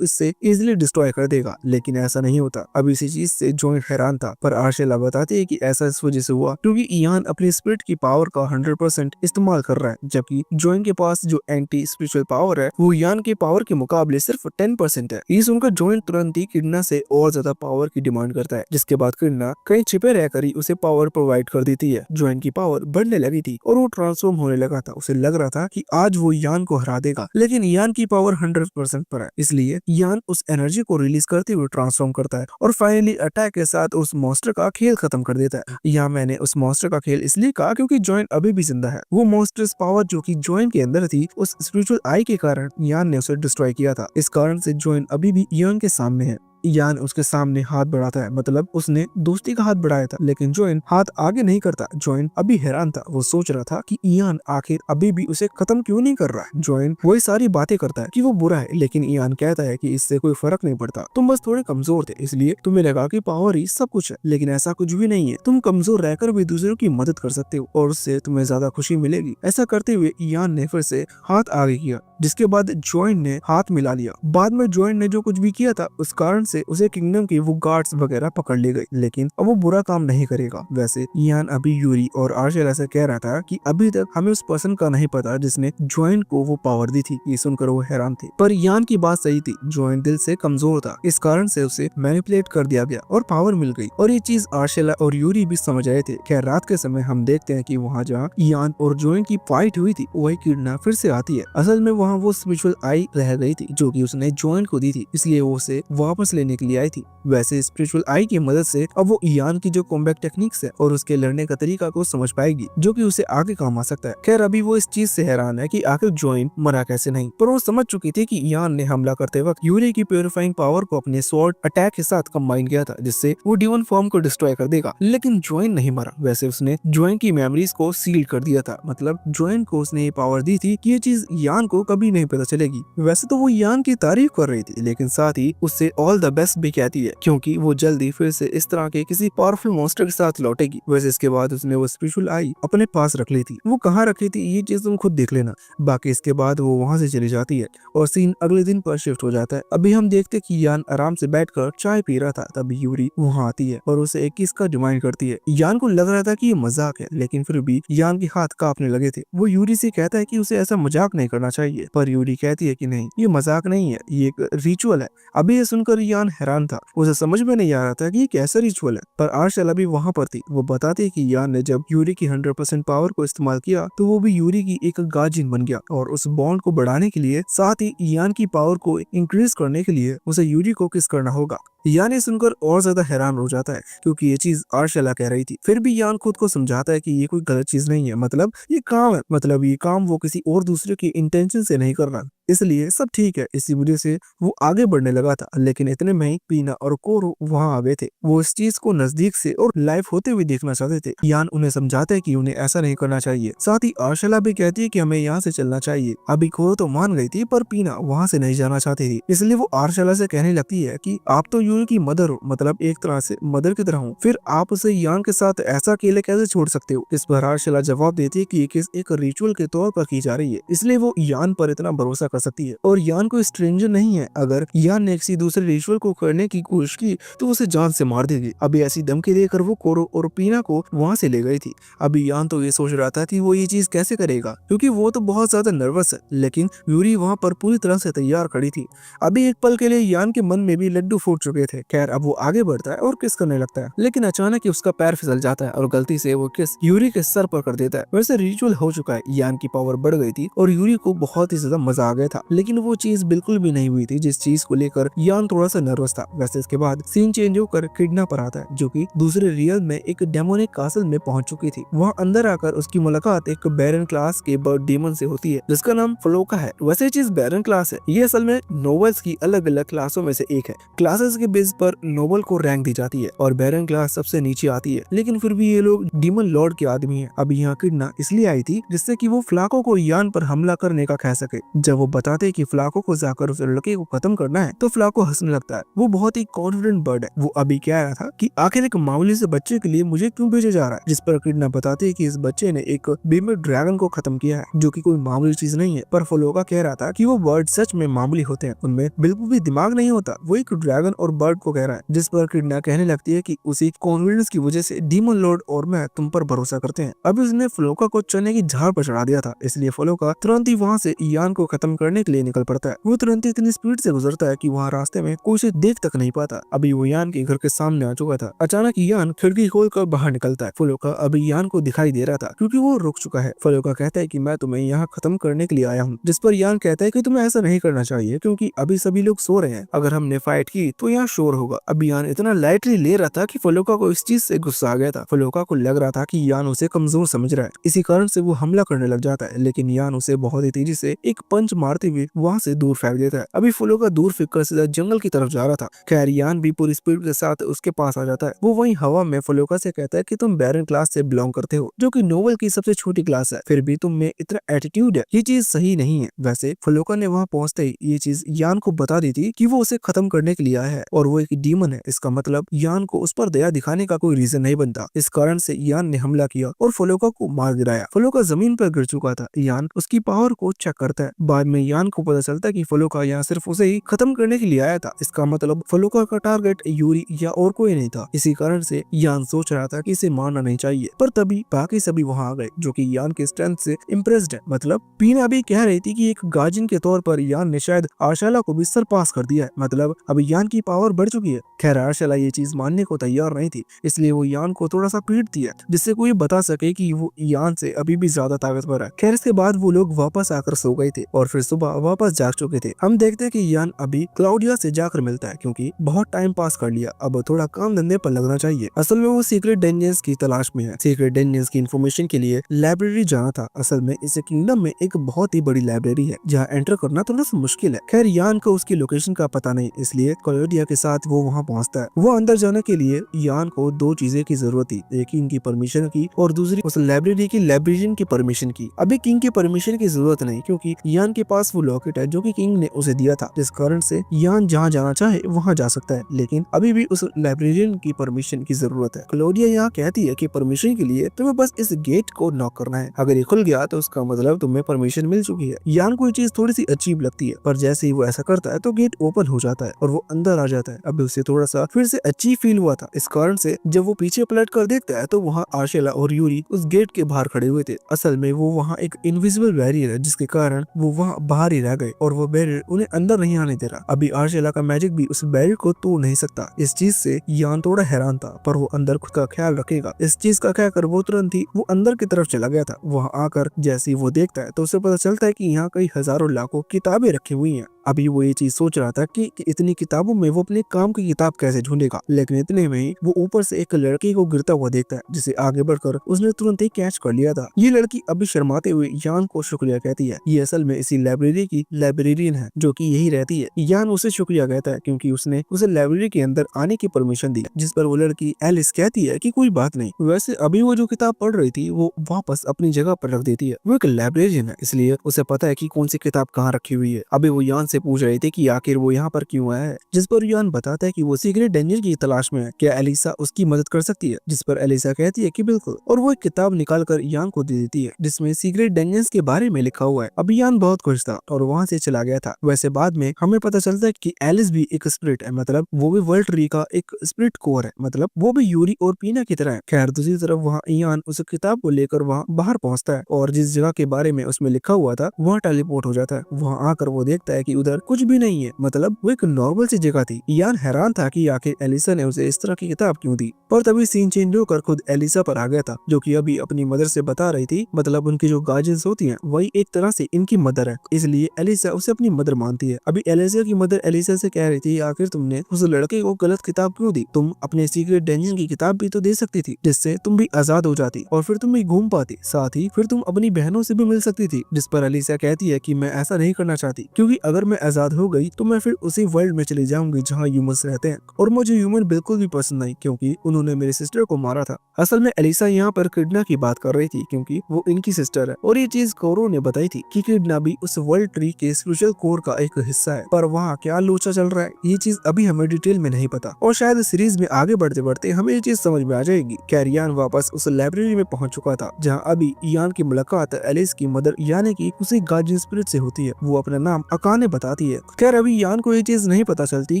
इससे इजिली डिस्ट्रॉय कर देगा, लेकिन ऐसा नहीं होता। अब इसी चीज से जॉइंट हैरान था, पर आर्शेला बताती है कि ऐसा इस वजह से हुआ क्योंकि ईयान अपनी स्पिरिट की पावर का 100% इस्तेमाल कर रहा है, जबकि जॉइंट के पास जो एंटी स्पिरिचुअल पावर है वो ईयान के पावर के मुकाबले सिर्फ 10% है। ये सुनकर जॉइंट तुरंत ही किरणा से और ज्यादा पावर की डिमांड करता है, जिसके बाद किरणा कहीं छिपे रहकर ही उसे पावर प्रोवाइड कर देती है। जॉइंट की पावर बढ़ने लगी थी और वो ट्रांसफॉर्म होने लगा था। उसे लग रहा था कि आज वो ईयान को हरा देगा, लेकिन ईयान की पावर 100% पर है, इसलिए ईयान उस एनर्जी को रिलीज करते हुए ट्रांसफॉर्म करता है और फाइनली अटैक के साथ उस मॉन्स्टर का खेल खत्म कर देता है। यहाँ मैंने उस मॉन्स्टर का खेल इसलिए कहा क्योंकि जॉइंट अभी भी जिंदा है। वो मॉन्स्टर्स पावर जो कि जॉइंट के अंदर थी उस स्पिरिचुअल आई के कारण ईयान ने उसे डिस्ट्रॉय किया था। इस कारण से जॉइंट अभी भी ईयान के सामने है। ईयान उसके सामने हाथ बढ़ाता है, मतलब उसने दोस्ती का हाथ बढ़ाया था, लेकिन जॉइंट हाथ आगे नहीं करता। जॉइंट अभी हैरान था, वो सोच रहा था कि ईयान आखिर अभी भी उसे खत्म क्यों नहीं कर रहा है। जॉइंट वही सारी बातें करता है कि वो बुरा है, लेकिन ईयान कहता है कि इससे कोई फर्क नहीं पड़ता, तुम बस थोड़े कमजोर थे इसलिए तुम्हें लगा कि पावर ही सब कुछ है, लेकिन ऐसा कुछ भी नहीं है। तुम कमजोर रहकर भी दूसरों की मदद कर सकते हो और उससे तुम्हें ज्यादा खुशी मिलेगी। ऐसा करते हुए ईयान ने फिर से हाथ आगे किया, जिसके बाद जॉइंट ने हाथ मिला लिया। बाद में जॉइंट ने जो कुछ भी किया था उस कारण से उसे किंगडम की वो गार्ड्स वगैरह पकड़ ले गई, लेकिन अब वो बुरा काम नहीं करेगा। वैसे ईयान अभी यूरी और आर्शेला से कह रहा था कि अभी तक हमें उस पर्सन का नहीं पता जिसने जॉइंट को वो पावर दी थी। ये सुनकर वो हैरान थे, पर ईयान की बात सही थी, जॉइंट दिल से कमजोर था, इस कारण से उसे मैनिपुलेट कर दिया गया और पावर मिल गई। और ये चीज आर्शेला और यूरी भी समझ रहे थे। खैर रात के समय हम देखते हैं कि वहाँ जहाँ ईयान और जॉइंट की फाइट हुई थी वही किरणा फिर से आती है। असल में वहाँ वो स्पिरिचुअल आई रह गई थी जो कि उसने जॉइंट को दी थी, इसलिए वो उसे वापस लेने के लिए आई थी। वैसे स्पिरिचुअल आई की मदद से अब वो ईयान की जो कॉम्बैट टेक्निक्स है और उसके लड़ने का तरीका को समझ पाएगी, जो कि उसे आगे काम आ सकता है। खैर अभी वो इस चीज से हैरान है कि आखिर जॉइंट मरा कैसे नहीं, पर वो समझ चुकी थी कि ईयान ने हमला करते वक्त यूरी की प्यूरिफाइंग पावर को अपने स्वॉर्ड अटैक के साथ कंबाइन किया था, जिससे वो डिवन फॉर्म को डिस्ट्रॉय कर देगा, लेकिन जॉइंट नहीं मरा। वैसे उसने जॉइंट की मेमोरीज को सील कर दिया था, मतलब जॉइंट को उसने ये पावर दी थी कि ये चीज ईयान को कभी नहीं पता चलेगी। वैसे तो वो ईयान की तारीफ कर रही थी, लेकिन साथ ही उससे ऑल द बेस्ट भी कहती है, क्योंकि वो जल्दी फिर से इस तरह के किसी पावरफुल मॉन्स्टर के साथ लौटेगी। वैसे इसके बाद उसने वो स्पिरिचुअल आई अपने पास रख ली थी। वो कहाँ रखी थी ये चीज तुम खुद देख लेना। बाकी इसके बाद वो वहाँ से चली जाती है और सीन अगले दिन पर शिफ्ट हो जाता है। अभी हम देखते कि ईयान आराम से बैठकर चाय पी रहा था, तभी यूरी वहाँ आती है और उसे एक किस का डिमांड करती है। ईयान को लग रहा था कि ये मजाक है, लेकिन फिर भी ईयान के हाथ कांपने लगे थे। वो यूरी से कहता है कि उसे ऐसा मजाक नहीं करना चाहिए, है, पर यूरी कहती है कि नहीं, ये मजाक नहीं है, ये एक रिचुअल है। अभी ये सुनकर यान हैरान था, उसे समझ में नहीं आ रहा था कि ये कैसा रिचुअल है, पर आर्शला भी वहाँ पर थी। वो बताती है कि यान ने जब यूरी की 100% पावर को इस्तेमाल किया तो वो भी यूरी की एक गार्जियन बन गया, और उस बॉन्ड को बढ़ाने के लिए, साथ ही यान की पावर को इंक्रीज करने के लिए उसे यूरी को किस करना होगा। यान ये सुनकर और ज्यादा हैरान हो जाता है, क्योंकि ये चीज आर्शला कह रही थी। फिर भी यान खुद को समझाता है कि ये कोई गलत चीज नहीं है, मतलब ये काम है, मतलब ये काम वो किसी और दूसरे के इंटेंशन से नहीं कर रहा, इसलिए सब ठीक है। इसी वजह से वो आगे बढ़ने लगा था, लेकिन इतने में ही पीना और कोरो वहाँ आ गए थे। वो इस चीज को नजदीक से और लाइव होते हुए देखना चाहते थे। यान उन्हें समझाता है कि उन्हें ऐसा नहीं करना चाहिए। साथ ही आर्शला भी कहती है कि हमें यहाँ से चलना चाहिए। अभी कोरो तो मान गई थी, पर पीना वहाँ से नहीं जाना चाहती थी, इसलिए वो आर्शला से कहने लगती है कि आप तो यूरी की मदर हो, मतलब एक तरह से मदर की तरह हो, फिर आप उसे यान के साथ ऐसा अकेले कैसे छोड़ सकते हो। इस पर आर्शला जवाब देती है कि ये किस एक रिचुअल के तौर पर की जा रही है, इसलिए वो यान पर इतना भरोसा कर सकती है, और यान कोई स्ट्रेंजर नहीं है। अगर यान ने किसी दूसरे रिचुअल को करने की कोशिश की तो उसे जान से मार देगी। अभी ऐसी धमकी देकर वो कोरो और पीना को वहाँ से ले गई थी। अभी यान तो ये सोच रहा था कि वो ये चीज कैसे करेगा, क्योंकि वो तो बहुत ज्यादा नर्वस है, लेकिन यूरी वहाँ पर पूरी तरह से तैयार खड़ी थी। अभी एक पल के लिए यान के मन में भी लड्डू फूट चुके थे। खैर, अब वो आगे बढ़ता है और किस करने लगता है, लेकिन अचानक ही उसका पैर फिसल जाता है और गलती से वो किस यूरी के सर पर कर देता है। वैसे रिचुअल हो चुका है, यान की पावर बढ़ गई थी और यूरी को बहुत ही ज्यादा मजा आ गया था, लेकिन वो चीज बिल्कुल भी नहीं हुई थी जिस चीज को लेकर यान थोड़ा सा नर्वस था। वैसे इसके बाद सीन चेंज होकर किडनैपर आता है, जो कि दूसरे रियल में एक डेमोनिक कासल में पहुंच चुकी थी। वहाँ अंदर आकर उसकी मुलाकात एक बैरन क्लास के बर्ड डीमन से होती है, जिसका नाम फ्लोका है। वैसे चीज बैरन क्लास है, ये असल में नोबल्स की अलग अलग क्लासों में से एक है। क्लासेस के बेस पर नोबल को रैंक दी जाती है और बैरन क्लास सबसे नीचे आती है, लेकिन फिर भी ये लोग डीमन लॉर्ड के आदमी है। अब यहाँ किडना इसलिए आई थी जिससे कि वो फ्लाको को यान पर हमला करने का कह सके। जब वो बताते कि फ्लाको को जाकर उस लड़के को खत्म करना है तो फ्लाको हंसने लगता है। वो बहुत ही कॉन्फिडेंट बर्ड है। वो अभी कह रहा था कि आखिर एक मामूली से बच्चे के लिए मुझे क्यों भेजा जा रहा है, जिस पर किडना बताते है कि इस बच्चे ने एक बीमर ड्रैगन को खत्म किया है, जो कि कोई मामूली चीज नहीं है। पर फ्लोका कह रहा था कि वो बर्ड सच में मामूली होते हैं, उनमें बिल्कुल भी दिमाग नहीं होता। वो एक ड्रैगन और बर्ड को कह रहा है, जिस पर किडना कहने लगती है कि उसी कॉन्फिडेंस की वजह से डीमन लॉर्ड और मैं तुम पर भरोसा करते हैं। अभी उसने फ्लोका को चने की झाड़ पर चढ़ा दिया था, इसलिए फ्लोका तुरंत ही वहाँ से यान को खत्म करने के लिए निकल पड़ता है। वो तुरंत इतनी स्पीड से गुजरता है कि वहाँ रास्ते में कोई उसे देख तक नहीं पाता। अभी वो यान के घर के सामने आ चुका था। अचानक यान खिड़की खोलकर बाहर निकलता है। फ्लोका अभी यान को दिखाई दे रहा था क्योंकि वो रुक चुका है। फ्लोका कहता है कि मैं तुम्हें यहाँ खत्म करने के लिए आया हूँ, जिस पर यान कहता है कि तुम्हें ऐसा नहीं करना चाहिए क्योंकि अभी सभी लोग सो रहे हैं, अगर हमने फाइट की तो यहाँ शोर होगा। अभी यान इतना लाइटली ले रहा था कि फ्लोका को इस चीज से गुस्सा आ गया था। फ्लोका को लग रहा था कि यान उसे कमजोर समझ रहा है, इसी कारण से वो हमला करने लग जाता है, लेकिन यान उसे बहुत ही तेजी से एक पंच मारते हुए वहाँ से दूर फेंक देता है। अभी फ्लोका दूर फेंककर सीधा जंगल की तरफ जा रहा था। खैर, यान भी पूरी स्पीड के साथ उसके पास आ जाता है। वो वहीं हवा में फ्लोका से कहता है कि तुम बैरन क्लास से बिलोंग करते हो, जो कि नोबल की सबसे छोटी क्लास है, फिर भी तुम में इतना एटीट्यूड है, ये चीज सही नहीं है। वैसे फ्लोका ने वहाँ पहुंचते ही ये चीज यान को बता दी थी कि वो उसे खत्म करने के लिए आया है और वो एक डीमन है। इसका मतलब यान को उस पर दया दिखाने का कोई रीजन नहीं बनता। इस कारण से यान ने हमला किया और फ्लोका को मार गिराया। फ्लोका जमीन पर गिर चुका था। यान उसकी पावर को चेक करता है। बाद में यान को पता चलता है कि फ्लोका यहाँ सिर्फ उसे ही खत्म करने के लिए आया था। इसका मतलब फ्लोका का टारगेट यूरी या और कोई नहीं था। इसी कारण से यान सोच रहा था कि इसे मारना नहीं चाहिए, पर तभी बाकी सभी वहाँ आ गए, जो कि यान के स्ट्रेंथ से इम्प्रेस्ड है। मतलब पीना भी कह रही थी कि एक गार्जियन के तौर पर यान ने शायद आर्शला को भी सरपास कर दिया है, मतलब अब यान की पावर बढ़ चुकी है। खैर, आर्शला ये चीज मानने को तैयार नहीं थी, इसलिए वो यान को थोड़ा सा पीटती है, जिससे कोई बता सके कि वो यान से अभी भी ज्यादा ताकतवर है। खैर, इसके बाद वो लोग वापस आकर सो गए थे और फिर सुबह वापस जाग चुके थे। हम देखते हैं कि यान अभी क्लाउडिया से जाकर मिलता है, क्योंकि बहुत टाइम पास कर लिया, अब थोड़ा काम धंधे पर लगना चाहिए। असल में वो सीक्रेट डेंजर्स की तलाश में है। सीक्रेट डेंजर्स की इन्फॉर्मेशन के लिए लाइब्रेरी जाना था। असल में इस किंगडम में एक बहुत ही बड़ी लाइब्रेरी है जहाँ एंटर करना थोड़ा सा मुश्किल है। खैर, यान को उसकी लोकेशन का पता नहीं, इसलिए क्लाउडिया के साथ वो वहाँ पहुँचता है। वो अंदर जाने के लिए यान को दो चीजें की जरूरत थी, एक किंग की परमिशन की और दूसरी उस लाइब्रेरी की लाइब्रेरियन की परमिशन की। अभी किंग की परमिशन की जरूरत नहीं, क्योंकि यान के पास वो लॉकेट है जो कि किंग ने उसे दिया था, जिस कारण से यान जहाँ जाना चाहे वहाँ जा सकता है, लेकिन अभी भी उस लाइब्रेरियन की परमिशन की जरूरत है। क्लोडिया यहाँ कहती है कि परमिशन के लिए तुम्हें बस इस गेट को नॉक करना है, अगर ये खुल गया तो उसका मतलब तुम्हें परमिशन मिल चुकी है। यान को ये चीज थोड़ी सी अजीब लगती है, पर जैसे ही वो ऐसा करता है तो गेट ओपन हो जाता है और वो अंदर आ जाता है। अभी उसे थोड़ा सा फिर से अजीब फील हुआ था, इस कारण से जब वो पीछे पलट कर देखता है तो वहाँ आर्शला और यूरी उस गेट के बाहर खड़े हुए थे। असल में वो वहाँ एक इनविजिबल बैरियर है, जिसके कारण वो वहाँ बाहर ही रह गए और वो बैरियर उन्हें अंदर नहीं आने दे रहा। अभी आर्शेला का मैजिक भी उस बैरियर को तोड़ नहीं सकता। इस चीज से यान थोड़ा हैरान था, पर वो अंदर खुद का ख्याल रखेगा इस चीज का कहकर वो तुरंत ही वो अंदर की तरफ चला गया था। वहाँ आकर जैसे ही वो देखता है तो उसे पता चलता है कि यहाँ कई हजारों लाखों किताबें रखी हुई हैं। अभी वो ये चीज सोच रहा था कि इतनी किताबों में वो अपने काम की किताब कैसे ढूंढेगा, लेकिन इतने में ही वो ऊपर से एक लड़की को गिरता हुआ देखता है, जिसे आगे बढ़कर उसने तुरंत ही कैच कर लिया था। ये लड़की अभी शर्माते हुए यान को शुक्रिया कहती है। ये असल में इसी लाइब्रेरी की लाइब्रेरियन है जो कि यही रहती है। यान उसे शुक्रिया कहता है क्योंकि उसने उसे लाइब्रेरी के अंदर आने की परमिशन दी, जिस पर वो लड़की एलिस कहती है कि कोई बात नहीं। वैसे अभी वो जो किताब पढ़ रही थी वो वापस अपनी जगह पर रख देती है। वो एक लाइब्रेरियन है, इसलिए उसे पता है कि कौन सी किताब कहाँ रखी हुई है। अभी वो यान से पूछ रहे थे कि आखिर वो यहाँ पर क्यों आया है, जिस पर यान बताता है कि वो सीक्रेट डेंजर की तलाश में है, क्या एलिसा उसकी मदद कर सकती है, जिस पर एलिसा कहती है कि बिल्कुल, और वो एक किताब निकाल कर यान को दे देती है जिसमें सीक्रेट डेंजर्स के बारे में लिखा हुआ है। अभी यान बहुत खुश था और वहाँ से चला गया था। वैसे बाद में हमें पता चलता है कि एलिस भी एक स्पिरिट है, मतलब वो भी वर्ल्ड ट्री का एक स्पिरिट कोर है, मतलब वो भी यूरी और पीना की तरह है। खैर दूसरी तरफ वहाँ यान उस किताब को लेकर वहाँ बाहर पहुँचता है और जिस जगह के बारे में उसमें लिखा हुआ था वहाँ टेलीपोर्ट हो जाता है। वहाँ आकर वो देखता है कि उधर कुछ भी नहीं है, मतलब वो एक नॉर्मल सी जगह थी। यान हैरान था कि आखिर एलिसा ने उसे इस तरह की किताब क्यों दी, पर तभी सीन चेंज होकर खुद एलिसा पर आ गया था, जो कि अभी अपनी मदर से बता रही थी, मतलब उनकी जो गार्जियंस होती हैं वही एक तरह से इनकी मदर है, इसलिए एलिसा उसे अपनी मदर मानती है। अभी एलिसा की मदर एलिसा से कह रही थी आखिर तुमने उस लड़के को गलत किताब क्यों दी, तुम अपने सीक्रेट डेंजन की किताब भी तो दे सकती थी, जिससे तुम भी आजाद हो जाती और फिर तुम भी घूम पाती, साथ ही फिर तुम अपनी बहनों से भी मिल सकती थी। जिस पर एलिसा कहती है कि मैं ऐसा नहीं करना चाहती, क्योंकि अगर मैं आजाद हो गई तो मैं फिर उसी वर्ल्ड में चली जाऊंगी जहाँ ह्यूमंस रहते हैं, और मुझे ह्यूमन बिल्कुल भी पसंद नहीं क्योंकि उन्होंने मेरे सिस्टर को मारा था। असल में एलिसा यहाँ पर किडना की बात कर रही थी क्योंकि वो इनकी सिस्टर है, और ये चीज कोरो ने बताई थी कि किडना भी उस वर्ल्ड ट्री के स्पेशल कोर का एक हिस्सा है। पर वहाँ क्या लोचा चल रहा है ये चीज अभी हमें डिटेल में नहीं पता, और शायद सीरीज में आगे बढ़ते बढ़ते हमें ये चीज समझ में आ जाएगी। कैरियान वापस उस लाइब्रेरी में पहुंच चुका था जहाँ अभी यान की मुलाकात एलिस की मदर यानी कि उसी गार्जियन स्पिरिट से होती है। वो अपना नाम अकाने बताती है। खैर अभी यान को ये चीज नहीं पता चलती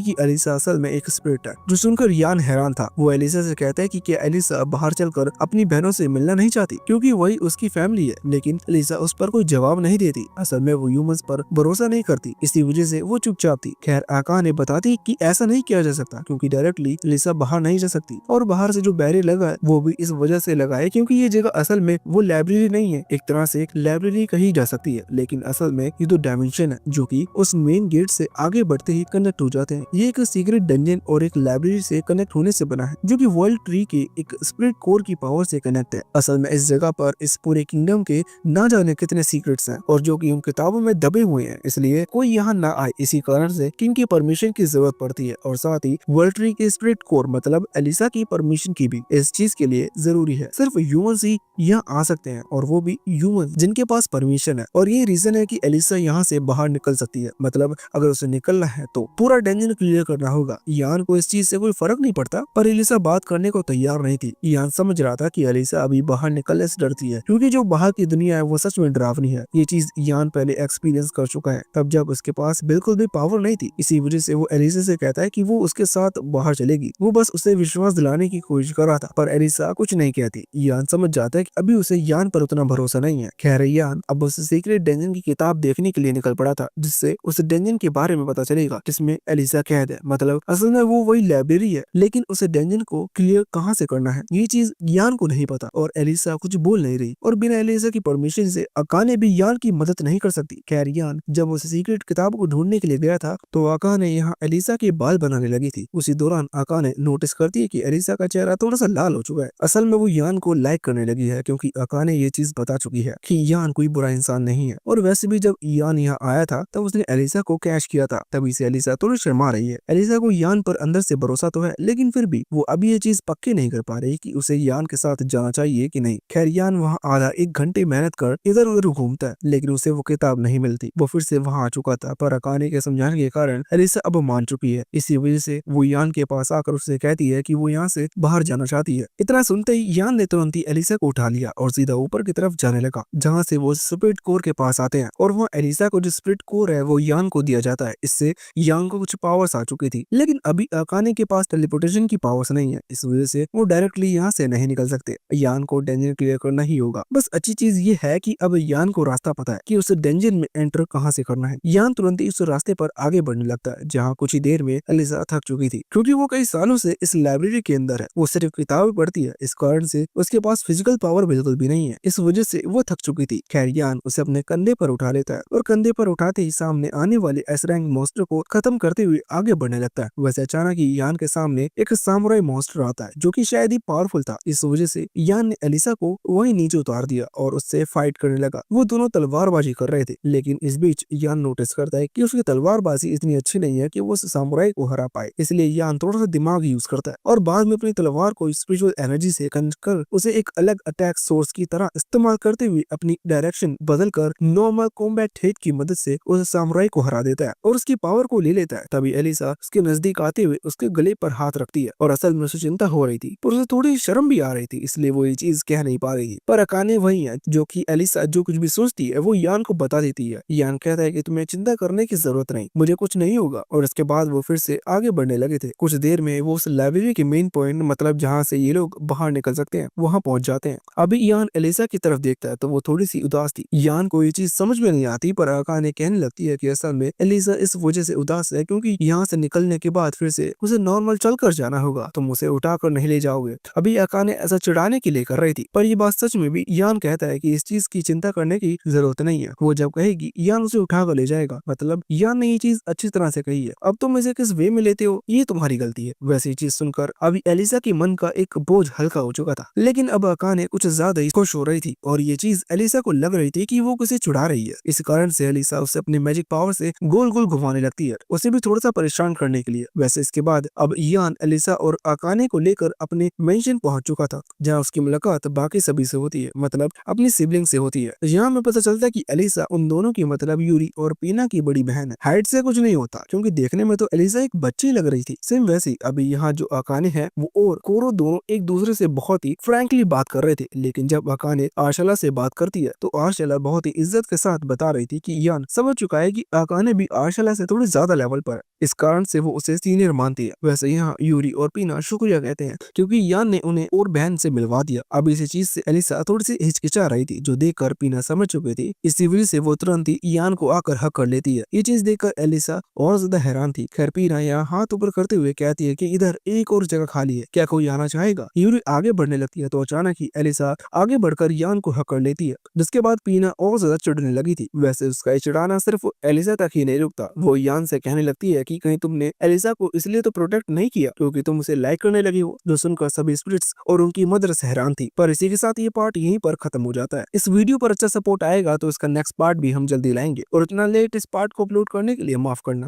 कि एलिसा असल में एक स्पिरिट है, जो सुनकर यान हैरान था। वो एलिसा से कहता है कि क्या एलिसा बाहर चलकर अपनी बहनों से मिलना नहीं चाहती, क्योंकि वही उसकी फैमिली है, लेकिन एलिसा उस पर कोई जवाब नहीं देती। असल में वो ह्यूमंस पर भरोसा नहीं करती, इसी वजह से वो चुपचाप थी। खैर अकाने बताती कि ऐसा नहीं किया जा सकता क्योंकि डायरेक्टली एलिसा बाहर नहीं जा सकती, और बाहर से जो बैरियर लगा है वो भी इस वजह से लगा है क्योंकि ये जगह असल में वो लाइब्रेरी नहीं है, एक तरह से एक लाइब्रेरी कही जा सकती है, लेकिन असल में ये तो डायमेंशन है जो कि उस मेन गेट से आगे बढ़ते ही कनेक्ट हो जाते हैं। ये एक सीक्रेट डंजन और एक लाइब्रेरी से कनेक्ट होने से बना है, जो कि वर्ल्ड ट्री के एक स्पिरिट कोर की पावर से कनेक्ट है। असल में इस जगह पर इस पूरे किंगडम के ना जाने कितने सीक्रेट्स हैं और जो कि उन किताबों में दबे हुए हैं, इसलिए कोई यहाँ ना आए, इसी कारण से किंग की परमिशन की जरूरत पड़ती है, और साथ ही वर्ल्ड ट्री के स्पिरिट कोर मतलब एलिसा की परमिशन की भी इस चीज के लिए जरूरी है। सिर्फ ह्यूमंस ही यहाँ आ सकते हैं, और वो भी ह्यूमंस जिनके पास परमिशन है, और ये रीजन है कि एलिसा यहाँ से बाहर निकल सकती है। मतलब अगर उसे निकलना है तो पूरा डेंजन क्लियर करना होगा। यान को इस चीज से कोई फर्क नहीं पड़ता, पर एलिसा बात करने को तैयार नहीं थी। यान समझ रहा था कि एलिसा अभी बाहर निकलने से डरती है, क्योंकि जो बाहर की दुनिया है वो सच में डरावनी है। ये चीज यान पहले एक्सपीरियंस कर चुका है, तब जब उसके पास बिल्कुल भी पावर नहीं थी। इसी वजह से वो एलिसा से कहता है कि वो उसके साथ बाहर चलेगी। वो बस उसे विश्वास दिलाने की कोशिश कर रहा था, पर एलिसा कुछ नहीं कहती। यान समझ जाता है कि अभी उसे यान पर उतना भरोसा नहीं है। खैर यान अब उस सीक्रेट डेंजन की किताब देखने के लिए निकल पड़ा था, जिससे उस डेंजन के बारे में पता चलेगा जिसमें एलिसा कैद है। मतलब असल में वो वही लाइब्रेरी है, लेकिन उस डेंजन को क्लियर कहाँ से करना है ये चीज यान को नहीं पता, और एलिसा कुछ बोल नहीं रही, और बिना एलिसा की परमिशन से अकाने भी यान की मदद नहीं कर सकती। खैर यान जब उस सीक्रेट किताब को ढूंढने के लिए गया था तो अकाने यहाँ एलिसा के बाल बनाने लगी थी। उसी दौरान अकाने नोटिस करती है कि एलिसा का चेहरा थोड़ा सा लाल हो चुका है। असल में वो यान को लाइक करने लगी है, क्योंकि अकाने ये चीज बता चुकी है कि यान कोई बुरा इंसान नहीं है। और वैसे भी जब यान यहाँ आया था तब उसने एलिसा को कैश किया था, तभी से एलिसा थोड़ी शर्मा रही है। एलिसा को यान पर अंदर से भरोसा तो है, लेकिन फिर भी वो अभी ये चीज पक्की नहीं कर पा रही कि उसे यान के साथ जाना चाहिए कि नहीं। खैर यान वहाँ आधा एक घंटे मेहनत कर इधर उधर घूमता है, लेकिन उसे वो किताब नहीं मिलती। वो फिर से वहाँ आ चुका था, पर अकाने के समझाने के कारण एलिसा अब मान चुकी है। इसी वजह से वो यान के पास आकर उससे कहती है कि वो यहाँ से बाहर जाना चाहती है। इतना सुनते ही यान ने तुरंत ही एलिसा को उठा लिया और सीधा ऊपर की तरफ जाने लगा, जहाँ से वो स्पिरिट कोर के पास आते हैं, और वहाँ एलिसा को जो स्पिरिट कोर है वो यान को दिया जाता है। इससे यान को कुछ पावर्स आ चुकी थी, लेकिन अभी अकाने के पास टेलीपोर्टेशन की पावर्स नहीं है। इस वजह से वो डायरेक्टली यहाँ से नहीं निकल सकते। यान को डेंजर क्लियर करना ही होगा। बस अच्छी चीज ये है कि अब यान को रास्ता पता है कि उसे डेंजर में एंटर कहाँ से करना है। यान तुरंत ही उस रास्ते पर आगे बढ़ने लगता है, जहाँ कुछ ही देर में एलिसा थक चुकी थी, क्योंकि वो कई सालों से इस लाइब्रेरी के अंदर है। वो सिर्फ किताबें पढ़ती है, इस कारण से उसके पास फिजिकल पावर बिल्कुल भी नहीं है। इस वजह से वो थक चुकी थी। खैर, यान उसे अपने कंधे पर उठा लेता है और कंधे पर उठाते ही सामने आने वाले एस रैंक मॉन्स्टर को खत्म करते हुए आगे बढ़ने लगता है। वैसे अचानक ही यान के सामने एक सामुराई मॉन्स्टर आता है, जो कि शायद ही पावरफुल था। इस वजह से यान ने एलिसा को वहीं नीचे उतार दिया और उससे फाइट करने लगा। वो दोनों तलवारबाजी कर रहे थे, लेकिन इस बीच यान नोटिस करता है कि उसकी तलवारबाजी इतनी अच्छी नहीं है कि वो उस सामुराई को हरा पाए। इसलिए यान थोड़ा सा दिमाग यूज करता है और बाद में अपनी तलवार को स्पिरिचुअल एनर्जी से कनेक्ट कर उसे एक अलग अटैक सोर्स की तरह इस्तेमाल करते हुए अपनी डायरेक्शन बदलकर नॉर्मल कॉम्बैट हिट की मदद से उस सामुराई को हरा देता है और उसकी पावर को ले लेता है। तभी एलिसा उसके नजदीक आते हुए उसके गले पर हाथ रखती है और असल में उसे चिंता हो रही थी, पर उसे थोड़ी शर्म भी आ रही थी, इसलिए वो ये चीज कह नहीं पा रही थी। पर अकाने वही है जो कि एलिसा जो कुछ भी सोचती है वो यान को बता देती है। यान कहता है कि तुम्हें चिंता करने की जरूरत नहीं, मुझे कुछ नहीं होगा। और इसके बाद वो फिर से आगे बढ़ने लगे थे। कुछ देर में वो उस लाइब्रेरी के मेन पॉइंट, मतलब जहाँ से ये लोग बाहर निकल सकते हैं, वहाँ पहुंच जाते हैं। अभी यान एलिसा की तरफ देखता है तो वो थोड़ी सी उदास थी। यान को ये चीज समझ में नहीं आती, पर अकाने कहने लगती है कि असल में एलिसा इस वजह से उदास है क्योंकि यहाँ से निकलने के बाद फिर से उसे नॉर्मल चलकर जाना होगा, तुम उसे उठाकर नहीं ले जाओगे। अभी अकाने ऐसा चिढ़ाने के लिए कर रही थी, पर ये बात सच में भी यान कहता है कि इस चीज की चिंता करने की जरूरत नहीं है। वो जब कहेगी यान उसे उठाकर ले जाएगा। मतलब यान ने ये चीज अच्छी तरह से कही है, अब तुम इसे किस वे में लेते हो ये तुम्हारी गलती है। वैसे ये चीज सुनकर अभी एलिसा के मन का एक बोझ हल्का हो चुका था, लेकिन अब अकाने कुछ ज्यादा ही खुश हो रही थी और ये चीज एलिसा को लग रही थी कि वो उसे छुड़ा रही है। इस कारण से एलिसा उसे अपने मैजिक पावर से गोल गोल घुमाने लगती है, उसे भी थोड़ा सा परेशान करने के लिए। वैसे इसके बाद अब यान एलिसा और अकाने को लेकर अपने मेंशन पहुंच चुका था, जहाँ उसकी मुलाकात बाकी सभी से होती है, मतलब अपनी सिबलिंग से होती है। यहाँ में पता चलता है कि एलिसा उन दोनों की, मतलब यूरी और पीना की बड़ी बहन है। हाइट से कुछ नहीं होता, क्योंकि देखने में तो एलिसा एक बच्ची लग रही थी। सेम वैसे ही अभी यहाँ जो अकाने है वो और कोरो दोनों एक दूसरे से बहुत ही फ्रैंकली बात कर रहे थे, लेकिन जब अकाने आशला से बात करती है तो आशला बहुत ही इज्जत के साथ बता रही थी कि यान समझ चुका है कि अकाने भी आशला से थोड़ी ज्यादा लेवल पर है, इस कारण से वो उसे सीनियर मानती है। वैसे यहाँ यूरी और पीना शुक्रिया कहते हैं क्योंकि यान ने उन्हें और बहन से मिलवा दिया। अब इसी चीज से एलिसा थोड़ी सी हिचकिचा रही थी, जो देखकर पीना समझ चुकी थी। इसी वजह से वो तुरंत ही यान को आकर हक कर लेती है। ये चीज देखकर एलिसा और ज्यादा हैरान थी। खैर, पीना यहाँ हाथ ऊपर करते हुए कहती है कि इधर एक और जगह खाली है, क्या कोई आना चाहेगा। यूरी आगे बढ़ने लगती है तो अचानक ही एलिसा आगे बढ़कर यान को हक कर लेती है, जिसके बाद पीना और ज्यादा चिढ़ने लगी थी। वैसे उसका चिढ़ाना सिर्फ एलिसा तक ही नहीं रुकता, वो यान से कहने लगती है कि कहीं तुमने एलिसा को इसलिए तो प्रोटेक्ट नहीं किया क्योंकि तुम उसे लाइक करने लगी हो। जो सुनकर सभी स्पिरिट्स और उनकी मदर हैरान थी। पर इसी के साथ ये पार्ट यहीं पर खत्म हो जाता है। इस वीडियो पर अच्छा सपोर्ट आएगा तो इसका नेक्स्ट पार्ट भी हम जल्दी लाएंगे, और इतना लेट इस पार्ट को अपलोड करने के लिए माफ करना।